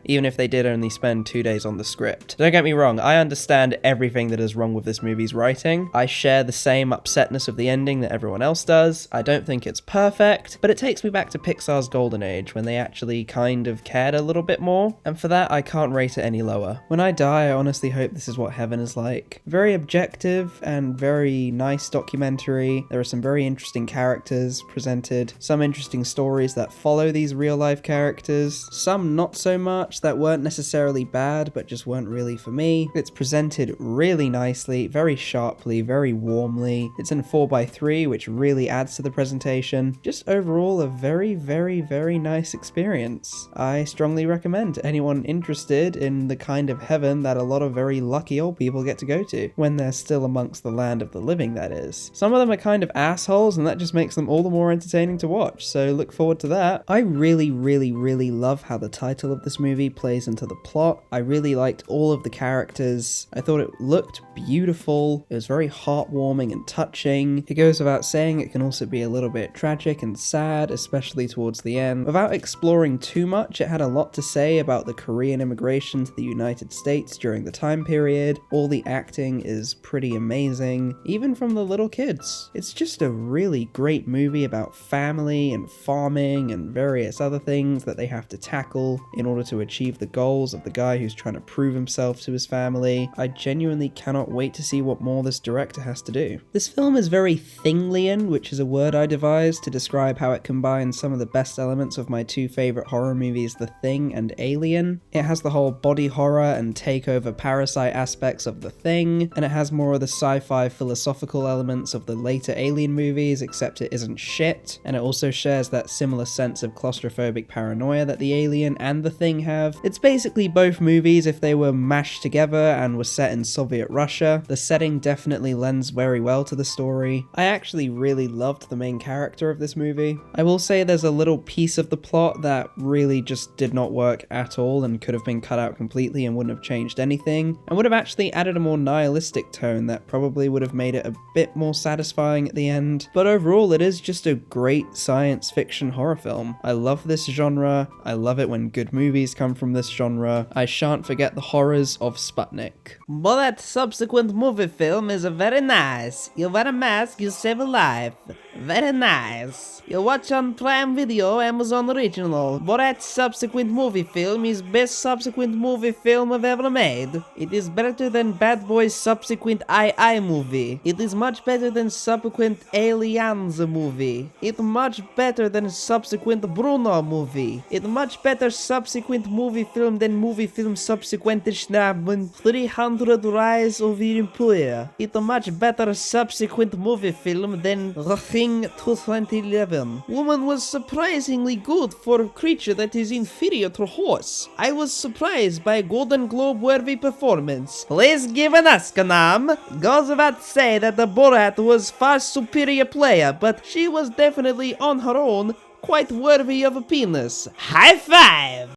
even if they did only spend 2 days on the script. Don't get me wrong, I understand everything that is wrong with this movie's writing. I share the same upsetness of the ending that everyone else does. I don't think it's perfect, but it takes me back to Pixar's golden age when they actually kind of cared a little bit more, and for that I can't rate it any lower. When I die, I honestly hope this is what heaven is like. Very objective and very nice documentary. There are some very interesting characters presented, some interesting stories that follow these real life characters, some not so much that weren't necessarily bad but just weren't really for me. It's presented really nicely, very sharply, very warmly. It's in 4:3, which really adds to the presentation. Just overall a very, very, very nice experience. I strongly recommend to anyone interested in the kind of heaven that a lot of very lucky old people get to go to, when they're still amongst the land of the living, that is. Some of them are kind of assholes, and that just makes them all the more entertaining to watch, so look forward to that. I really, really, really love how the title of this movie plays into the plot. I really liked all of the characters. I thought it looked beautiful. It was very heartwarming and touching. It goes without saying it can also be a little bit tragic and sad, especially towards the end. Without exploring too much, it had a lot to say about the Korean immigration to the United States during the time period. All the acting is pretty amazing, even from the little kids. It's just a really great movie about family and farming and various other things that they have to tackle in order to achieve the goals of the guy who's trying to prove himself to his family. I genuinely cannot wait to see what more this director has to do. This film is very Thinglian, which is a word I devised to describe how it combines some of the best elements of my two favorite horror movies, The Thing and Alien. It has the whole body horror and takeover parasite aspects of The Thing, and it has more of the sci-fi philosophical elements of the later Alien movies, except it isn't shit, and it also shares that similar sense of claustrophobic paranoia that the Alien and The Thing have. It's basically both movies if they were mashed together and were set in Soviet Russia. The setting definitely lends very well to the story. I actually really loved the main character of this movie. I will say there's a little piece of the plot that really just did not work at all and could have been cut out completely and wouldn't have changed anything, and would have actually added a more nihilistic tone that probably would have made it a bit more satisfying at the end. But overall, it is just a great science fiction horror film. I love this genre. I love it when good movies come from this genre. I shan't forget the horrors of Sputnik. But that subsequent movie film is very nice. You wear a mask, you save a life. Very nice. You watch on Prime Video, Amazon Original. But that subsequent movie film is best subsequent movie film I've ever made. It is better than Bad Boys' subsequent I movie. It is much better than subsequent Aliens movie. It much better than subsequent Bruno movie. It much better subsequent movie film than movie film subsequent Schnaben 300 Rise of Empire. It much better subsequent movie film than The Thing 2011. Woman was surprisingly good for a creature that is inferior to horse. I was surprised by a Golden Globe worthy performance. Please give an Oscar-nom. Goes without say that the Borat was far superior player, but she was definitely on her own quite worthy of a penis. High five!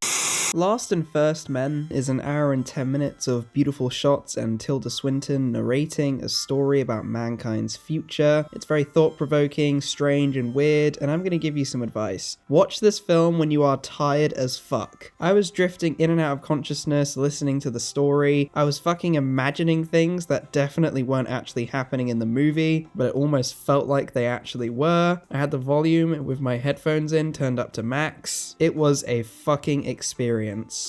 Last and First Men is an hour and 10 minutes of beautiful shots and Tilda Swinton narrating a story about mankind's future. It's very thought-provoking, strange, and weird, and I'm going to give you some advice. Watch this film when you are tired as fuck. I was drifting in and out of consciousness listening to the story. I was fucking imagining things that definitely weren't actually happening in the movie, but it almost felt like they actually were. I had the volume with my headphones in turned up to max. It was a fucking experience.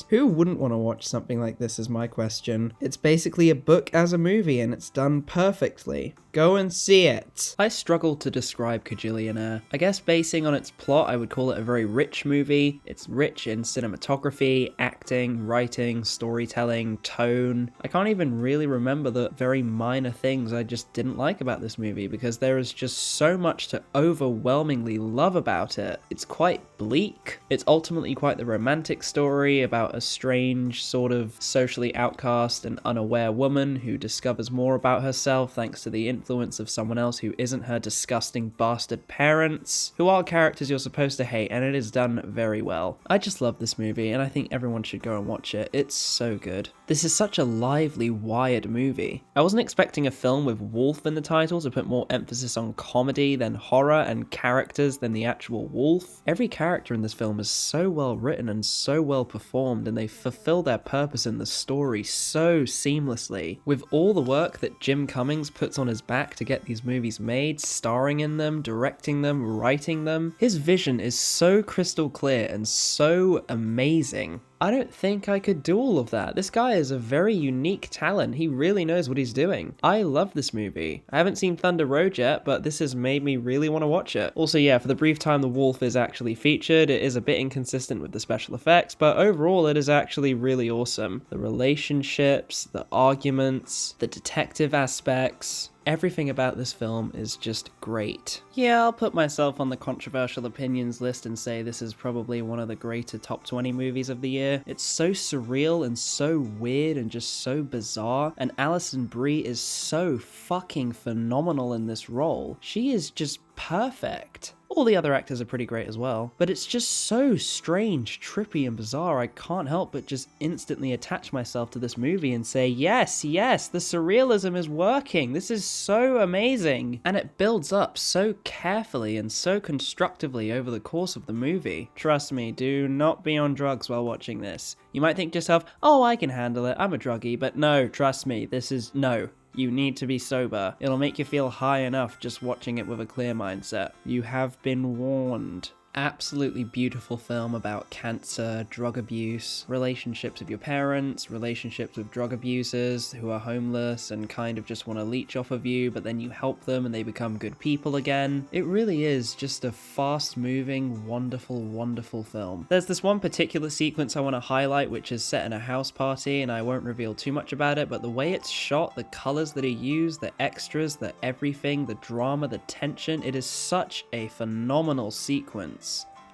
Who wouldn't want to watch something like this is my question. It's basically a book as a movie and it's done perfectly. Go and see it. I struggle to describe Kajillionaire. I guess basing on its plot, I would call it a very rich movie. It's rich in cinematography, acting, writing, storytelling, tone. I can't even really remember the very minor things I just didn't like about this movie because there is just so much to overwhelmingly love about it. It's quite bleak. It's ultimately quite the romantic story. story about a strange, sort of socially outcast and unaware woman who discovers more about herself thanks to the influence of someone else who isn't her disgusting bastard parents, who are characters you're supposed to hate, and it is done very well. I just love this movie, and I think everyone should go and watch it. It's so good. This is such a lively, wired movie. I wasn't expecting a film with wolf in the title to put more emphasis on comedy than horror and characters than the actual wolf. Every character in this film is so well written and so well performed, and they fulfill their purpose in the story so seamlessly. With all the work that Jim Cummings puts on his back to get these movies made, starring in them, directing them, writing them, his vision is so crystal clear and so amazing. I don't think I could do all of that. This guy is a very unique talent. He really knows what he's doing. I love this movie. I haven't seen Thunder Road yet, but this has made me really want to watch it. Also, yeah, for the brief time the wolf is actually featured, it is a bit inconsistent with the special effects, but overall it is actually really awesome. The relationships, the arguments, the detective aspects, everything about this film is just great. Yeah, I'll put myself on the controversial opinions list and say this is probably one of the greater top 20 movies of the year. It's so surreal and so weird and just so bizarre, and Alison Brie is so fucking phenomenal in this role. She is just perfect. All the other actors are pretty great as well, but it's just so strange, trippy, and bizarre. I can't help but just instantly attach myself to this movie and say, yes, the surrealism is working. This is so amazing. And it builds up so carefully and so constructively over the course of the movie. Trust me, do not be on drugs while watching this. You might think to yourself, oh, I can handle it, I'm a druggie, but no, trust me, no. You need to be sober. It'll make you feel high enough just watching it with a clear mindset. You have been warned. Absolutely beautiful film about cancer, drug abuse, relationships with your parents, relationships with drug abusers who are homeless and kind of just want to leech off of you, but then you help them and they become good people again. It really is just a fast-moving, wonderful, wonderful film. There's this one particular sequence I want to highlight which is set in a house party, and I won't reveal too much about it, but the way it's shot, the colors that are used, the extras, the everything, the drama, the tension, it is such a phenomenal sequence,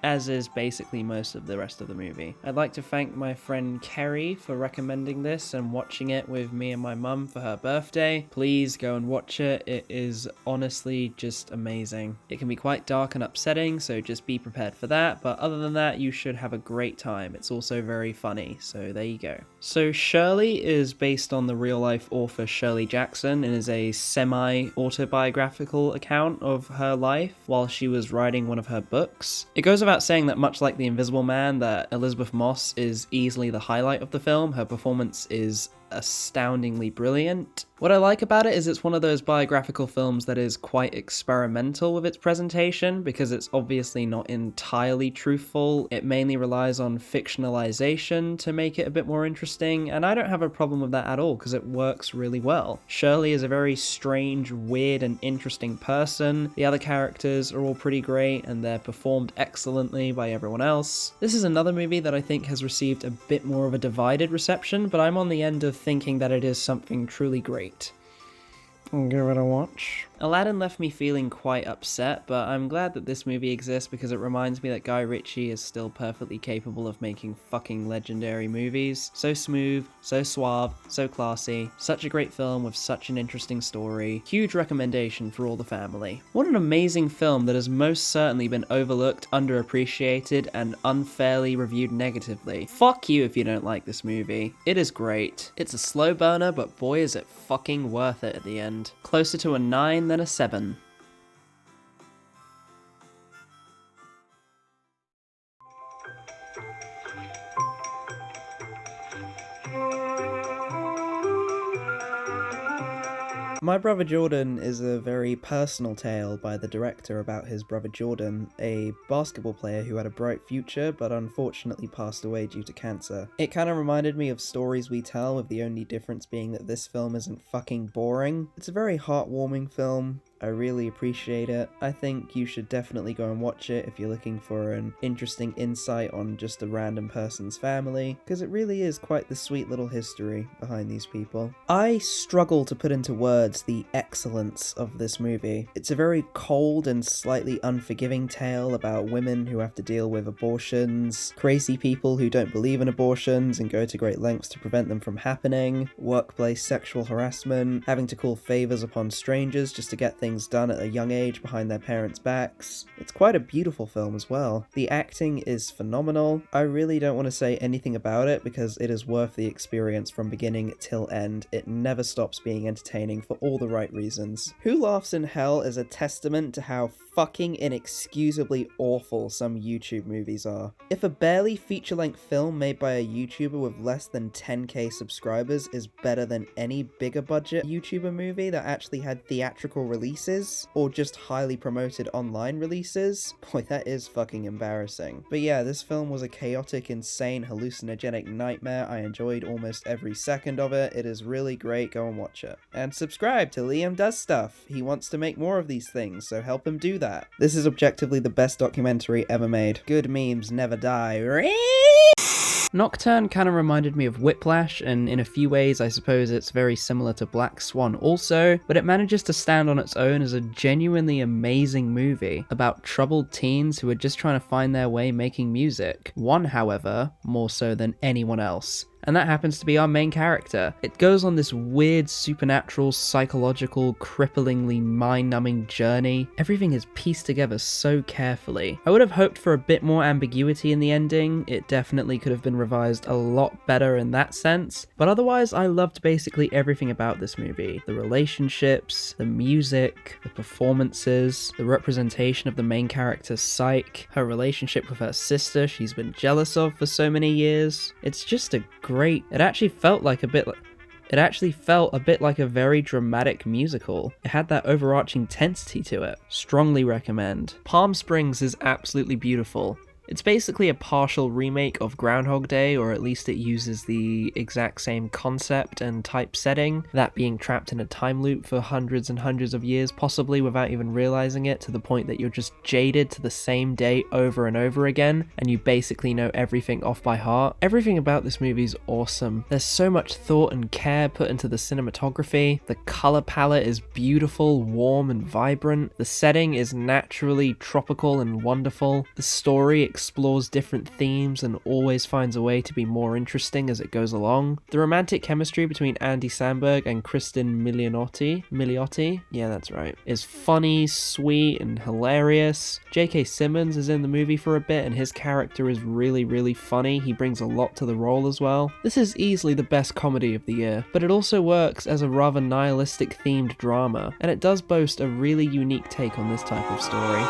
as is basically most of the rest of the movie. I'd like to thank my friend Kerry for recommending this and watching it with me and my mum for her birthday. Please go and watch it. It is honestly just amazing. It can be quite dark and upsetting, so just be prepared for that, but other than that, you should have a great time. It's also very funny, so there you go. So Shirley is based on the real-life author Shirley Jackson and is a semi-autobiographical account of her life while she was writing one of her books. It goes without saying that much like The Invisible Man, that Elizabeth Moss is easily the highlight of the film. Her performance is astoundingly brilliant. What I like about it is it's one of those biographical films that is quite experimental with its presentation because it's obviously not entirely truthful. It mainly relies on fictionalization to make it a bit more interesting, and I don't have a problem with that at all because it works really well. Shirley is a very strange, weird, and interesting person. The other characters are all pretty great and they're performed excellently by everyone else. This is another movie that I think has received a bit more of a divided reception, but I'm on the end of thinking that it is something truly great. Give it a watch. Aladdin left me feeling quite upset, but I'm glad that this movie exists because it reminds me that Guy Ritchie is still perfectly capable of making fucking legendary movies. So smooth, so suave, so classy, such a great film with such an interesting story. Huge recommendation for all the family. What an amazing film that has most certainly been overlooked, underappreciated, and unfairly reviewed negatively. Fuck you if you don't like this movie. It is great. It's a slow burner, but boy is it fucking worth it at the end. Closer to a 9 than a 7. My Brother Jordan is a very personal tale by the director about his brother Jordan, a basketball player who had a bright future but unfortunately passed away due to cancer. It kind of reminded me of Stories We Tell, with the only difference being that this film isn't fucking boring. It's a very heartwarming film. I I really appreciate it. I think you should definitely go and watch it if you're looking for an interesting insight on just a random person's family, because it really is quite the sweet little history behind these people. I struggle to put into words the excellence of this movie. It's a very cold and slightly unforgiving tale about women who have to deal with abortions, crazy people who don't believe in abortions and go to great lengths to prevent them from happening, workplace sexual harassment, having to call favors upon strangers just to get things done at a young age behind their parents' backs. It's quite a beautiful film as well. The acting is phenomenal. I really don't want to say anything about it because it is worth the experience from beginning till end. It never stops being entertaining for all the right reasons. Who Laughs in Hell is a testament to how fucking inexcusably awful some YouTube movies are. If a barely feature-length film made by a YouTuber with less than 10k subscribers is better than any bigger budget YouTuber movie that actually had theatrical releases, or just highly promoted online releases, boy, that is fucking embarrassing. But yeah, this film was a chaotic, insane, hallucinogenic nightmare. I enjoyed almost every second of it. It is really great. Go and watch it. And subscribe to Liam Does Stuff. He wants to make more of these things, so help him do that. This is objectively the best documentary ever made. Good memes never die. Nocturne kind of reminded me of Whiplash, and in a few ways I suppose it's very similar to Black Swan also, but it manages to stand on its own as a genuinely amazing movie about troubled teens who are just trying to find their way making music. One, however, more so than anyone else. And that happens to be our main character. It goes on this weird, supernatural, psychological, cripplingly mind-numbing journey. Everything is pieced together so carefully. I would have hoped for a bit more ambiguity in the ending. It definitely could have been revised a lot better in that sense. But otherwise, I loved basically everything about this movie. The relationships, the music, the performances, the representation of the main character's psyche, her relationship with her sister she's been jealous of for so many years. It's just a great. It actually felt a bit like a very dramatic musical. It had that overarching tensity to it. Strongly recommend. Palm Springs is absolutely beautiful. It's basically a partial remake of Groundhog Day, or at least it uses the exact same concept and type setting, that being trapped in a time loop for hundreds and hundreds of years, possibly without even realizing it, to the point that you're just jaded to the same day over and over again, and you basically know everything off by heart. Everything about this movie is awesome. There's so much thought and care put into the cinematography. The color palette is beautiful, warm, and vibrant. The setting is naturally tropical and wonderful. The story explores different themes and always finds a way to be more interesting as it goes along. The romantic chemistry between Andy Samberg and Kristen Milioti, yeah, that's right, is funny, sweet, and hilarious. J.K. Simmons is in the movie for a bit, and his character is really, really funny. He brings a lot to the role as well. This is easily the best comedy of the year, but it also works as a rather nihilistic themed drama, and it does boast a really unique take on this type of story.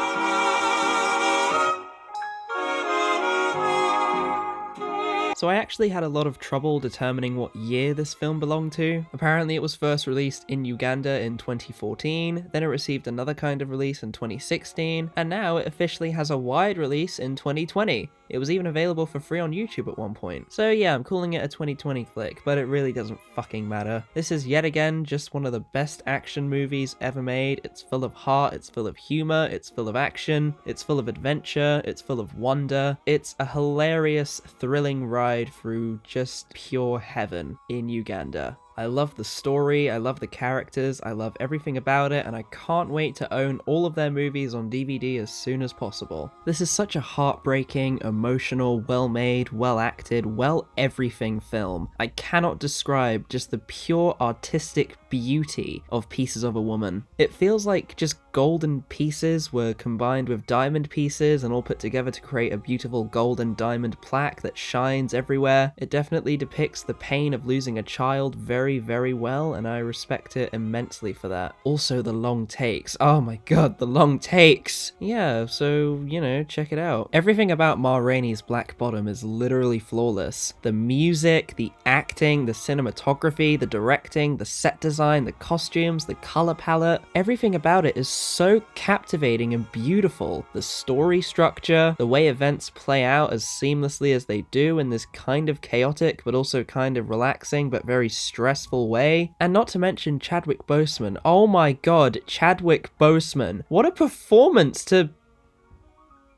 So I actually had a lot of trouble determining what year this film belonged to. Apparently it was first released in Uganda in 2014, then it received another kind of release in 2016, and now it officially has a wide release in 2020. It was even available for free on YouTube at one point. So yeah, I'm calling it a 2020 flick, but it really doesn't fucking matter. This is yet again just one of the best action movies ever made. It's full of heart, it's full of humor, it's full of action, it's full of adventure, it's full of wonder. It's a hilarious, thrilling ride through just pure heaven in Uganda. I love the story, I love the characters, I love everything about it, and I can't wait to own all of their movies on DVD as soon as possible. This is such a heartbreaking, emotional, well-made, well-acted, well-everything film. I cannot describe just the pure artistic beauty of Pieces of a Woman. It feels like just golden pieces were combined with diamond pieces and all put together to create a beautiful golden diamond plaque that shines everywhere. It definitely depicts the pain of losing a child very, very well, and I respect it immensely for that. Also, the long takes. Oh my god, the long takes! Yeah, so, you know, check it out. Everything about Ma Rainey's Black Bottom is literally flawless. The music, the acting, the cinematography, the directing, the set design, design, the costumes, the color palette, everything about it is so captivating and beautiful. The story structure, the way events play out as seamlessly as they do in this kind of chaotic but also kind of relaxing but very stressful way. And not to mention Chadwick Boseman. Oh my god, Chadwick Boseman. What a performance to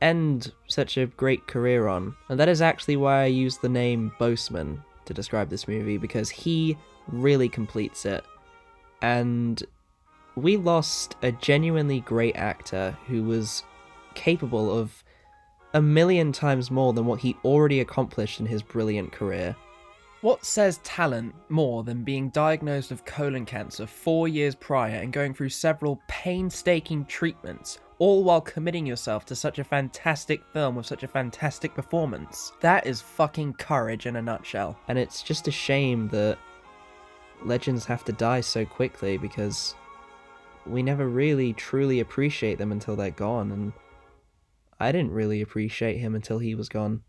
end such a great career on. And that is actually why I use the name Boseman to describe this movie, because he really completes it. And we lost a genuinely great actor who was capable of a million times more than what he already accomplished in his brilliant career. What says talent more than being diagnosed with colon cancer 4 years prior and going through several painstaking treatments, all while committing yourself to such a fantastic film with such a fantastic performance? That is fucking courage in a nutshell. And it's just a shame that legends have to die so quickly, because we never really truly appreciate them until they're gone, and I didn't really appreciate him until he was gone.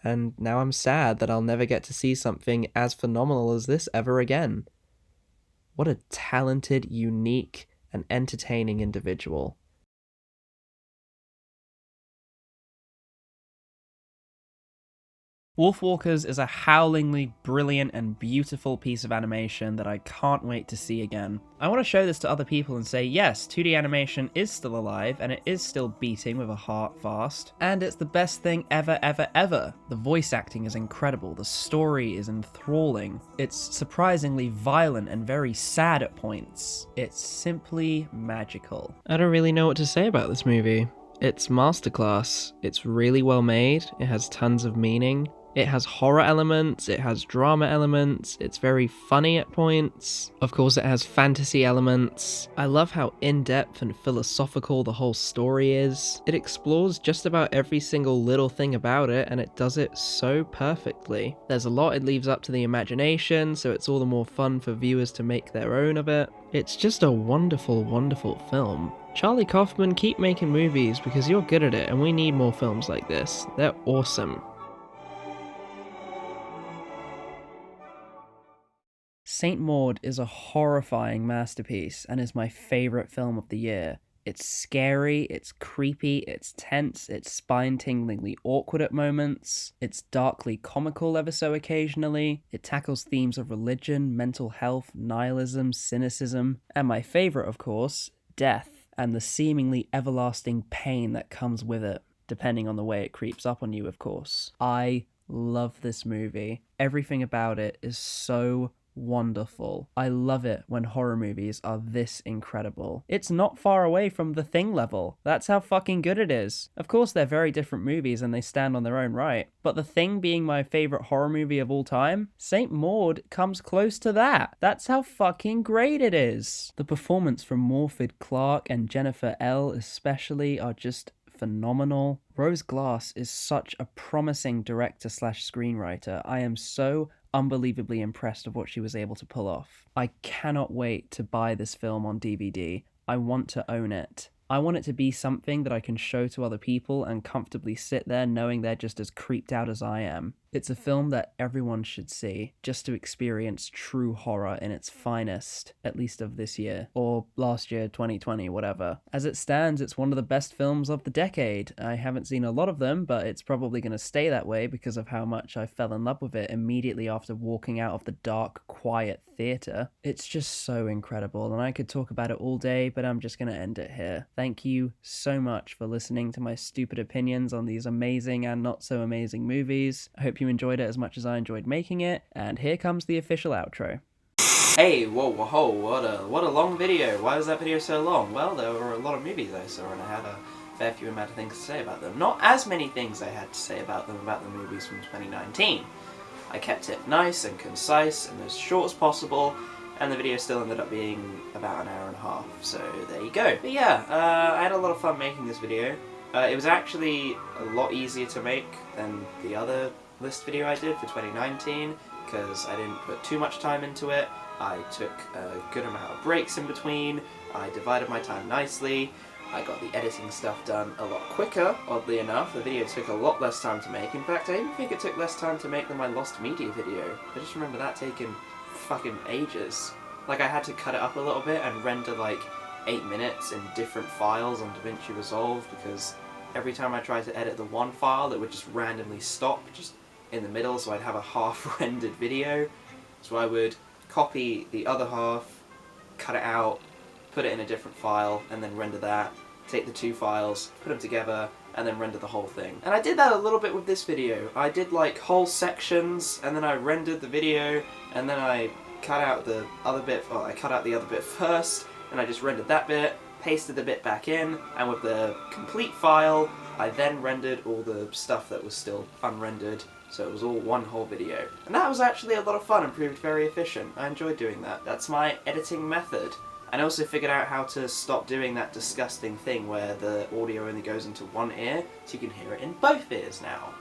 And now I'm sad that I'll never get to see something as phenomenal as this ever again. What a talented, unique, and entertaining individual. Wolfwalkers is a howlingly brilliant and beautiful piece of animation that I can't wait to see again. I want to show this to other people and say, yes, 2D animation is still alive and it is still beating with a heart fast, and it's the best thing ever, ever, ever. The voice acting is incredible, the story is enthralling, it's surprisingly violent and very sad at points. It's simply magical. I don't really know what to say about this movie. It's masterclass. It's really well made. It has tons of meaning. It has horror elements, it has drama elements, it's very funny at points. Of course, it has fantasy elements. I love how in-depth and philosophical the whole story is. It explores just about every single little thing about it, and it does it so perfectly. There's a lot it leaves up to the imagination, so it's all the more fun for viewers to make their own of it. It's just a wonderful, wonderful film. Charlie Kaufman, keep making movies because you're good at it, and we need more films like this. They're awesome. Saint Maud is a horrifying masterpiece and is my favourite film of the year. It's scary, it's creepy, it's tense, it's spine-tinglingly awkward at moments, it's darkly comical ever so occasionally, it tackles themes of religion, mental health, nihilism, cynicism, and my favourite, of course, death, and the seemingly everlasting pain that comes with it, depending on the way it creeps up on you, of course. I love this movie. Everything about it is so wonderful. I love it when horror movies are this incredible. It's not far away from The Thing level. That's how fucking good it is. Of course, they're very different movies and they stand on their own right. But The Thing being my favorite horror movie of all time, Saint Maud comes close to that. That's how fucking great it is. The performance from Morfydd Clark and Jennifer L especially are just phenomenal. Rose Glass is such a promising director/screenwriter. I am so unbelievably impressed with what she was able to pull off. I cannot wait to buy this film on DVD. I want to own it. I want it to be something that I can show to other people and comfortably sit there knowing they're just as creeped out as I am. It's a film that everyone should see, just to experience true horror in its finest, at least of this year, or last year, 2020, whatever. As it stands, it's one of the best films of the decade. I haven't seen a lot of them, but it's probably going to stay that way because of how much I fell in love with it immediately after walking out of the dark, quiet theatre. It's just so incredible, and I could talk about it all day, but I'm just going to end it here. Thank you so much for listening to my stupid opinions on these amazing and not so amazing movies. I hope you enjoyed it as much as I enjoyed making it, and here comes the official outro. Hey, whoa, what a long video. Why was that video so long? Well, there were a lot of movies I saw and I had a fair few amount of things to say about them. Not as many things I had to say about them about the movies from 2019. I kept it nice and concise and as short as possible, and the video still ended up being about an hour and a half, so there you go. But yeah, I had a lot of fun making this video. It was actually a lot easier to make than the other list video I did for 2019, because I didn't put too much time into it. I took a good amount of breaks in between, I divided my time nicely, I got the editing stuff done a lot quicker, oddly enough. The video took a lot less time to make. In fact, I even think it took less time to make than my Lost Media video. I just remember that taking fucking ages. Like, I had to cut it up a little bit and render like 8 minutes in different files on DaVinci Resolve, because every time I tried to edit the one file, it would just randomly stop just in the middle, so I'd have a half-rendered video. So I would copy the other half, cut it out, put it in a different file, and then render that, take the two files, put them together, and then render the whole thing. And I did that a little bit with this video. I did like whole sections, and then I rendered the video, and then I cut out the other bit, well, I cut out the other bit first, and I just rendered that bit, pasted the bit back in, and with the complete file, I then rendered all the stuff that was still unrendered, so it was all one whole video. And that was actually a lot of fun and proved very efficient. I enjoyed doing that. That's my editing method. And I also figured out how to stop doing that disgusting thing where the audio only goes into one ear, so you can hear it in both ears now.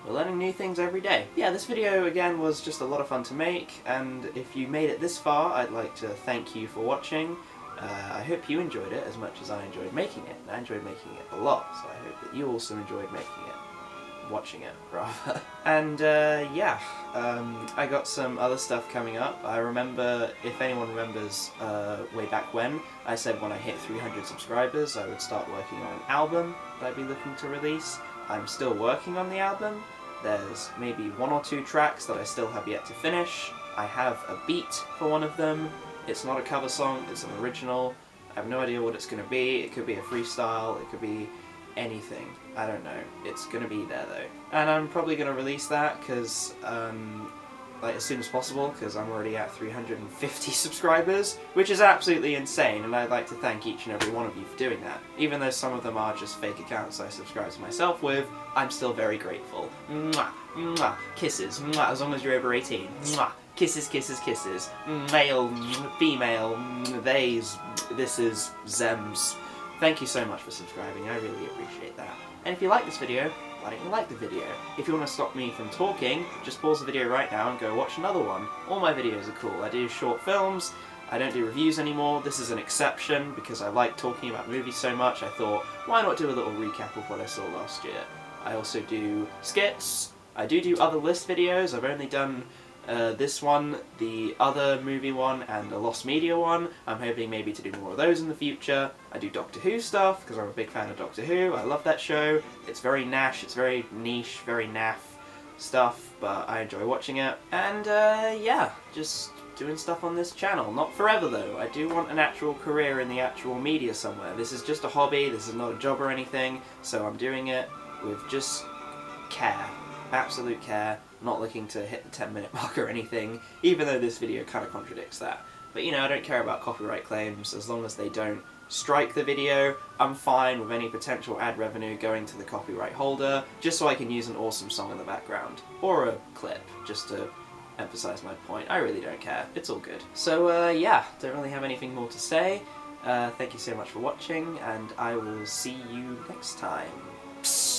We're learning new things every day. Yeah, this video again was just a lot of fun to make, and if you made it this far, I'd like to thank you for watching. I hope you enjoyed it as much as I enjoyed making it. I enjoyed making it a lot, so I hope that you also enjoyed making it. Watching it, rather. And yeah, I got some other stuff coming up. I remember, if anyone remembers way back when, I said when I hit 300 subscribers I would start working on an album that I'd be looking to release. I'm still working on the album. There's maybe 1 or 2 tracks that I still have yet to finish. I have a beat for one of them. It's not a cover song, it's an original. I have no idea what it's going to be. It could be a freestyle, it could be anything. I don't know. It's going to be there though. And I'm probably going to release that because, like as soon as possible, because I'm already at 350 subscribers, which is absolutely insane, and I'd like to thank each and every one of you for doing that. Even though some of them are just fake accounts I subscribe to myself with, I'm still very grateful. Mwah, mwah, kisses, mwah, as long as you're over 18. Mwah. Kisses, kisses, kisses. Male, female, theys, this is, zems. Thank you so much for subscribing, I really appreciate that. And if you like this video, why don't you like the video? If you want to stop me from talking, just pause the video right now and go watch another one. All my videos are cool. I do short films, I don't do reviews anymore. This is an exception because I like talking about movies so much. I thought, why not do a little recap of what I saw last year? I also do skits, I do other list videos. I've only done this one, the other movie one, and a Lost Media one. I'm hoping maybe to do more of those in the future. I do Doctor Who stuff, because I'm a big fan of Doctor Who. I love that show. It's very nash, it's very niche, very naff stuff, but I enjoy watching it. And yeah, just doing stuff on this channel. Not forever though. I do want an actual career in the actual media somewhere. This is just a hobby, this is not a job or anything, so I'm doing it with just care. Absolute care. Not looking to hit the 10-minute mark or anything, even though this video kind of contradicts that. But you know, I don't care about copyright claims. As long as they don't strike the video, I'm fine with any potential ad revenue going to the copyright holder, just so I can use an awesome song in the background. Or a clip, just to emphasize my point. I really don't care. It's all good. So yeah, don't really have anything more to say. Thank you so much for watching, and I will see you next time. Psst.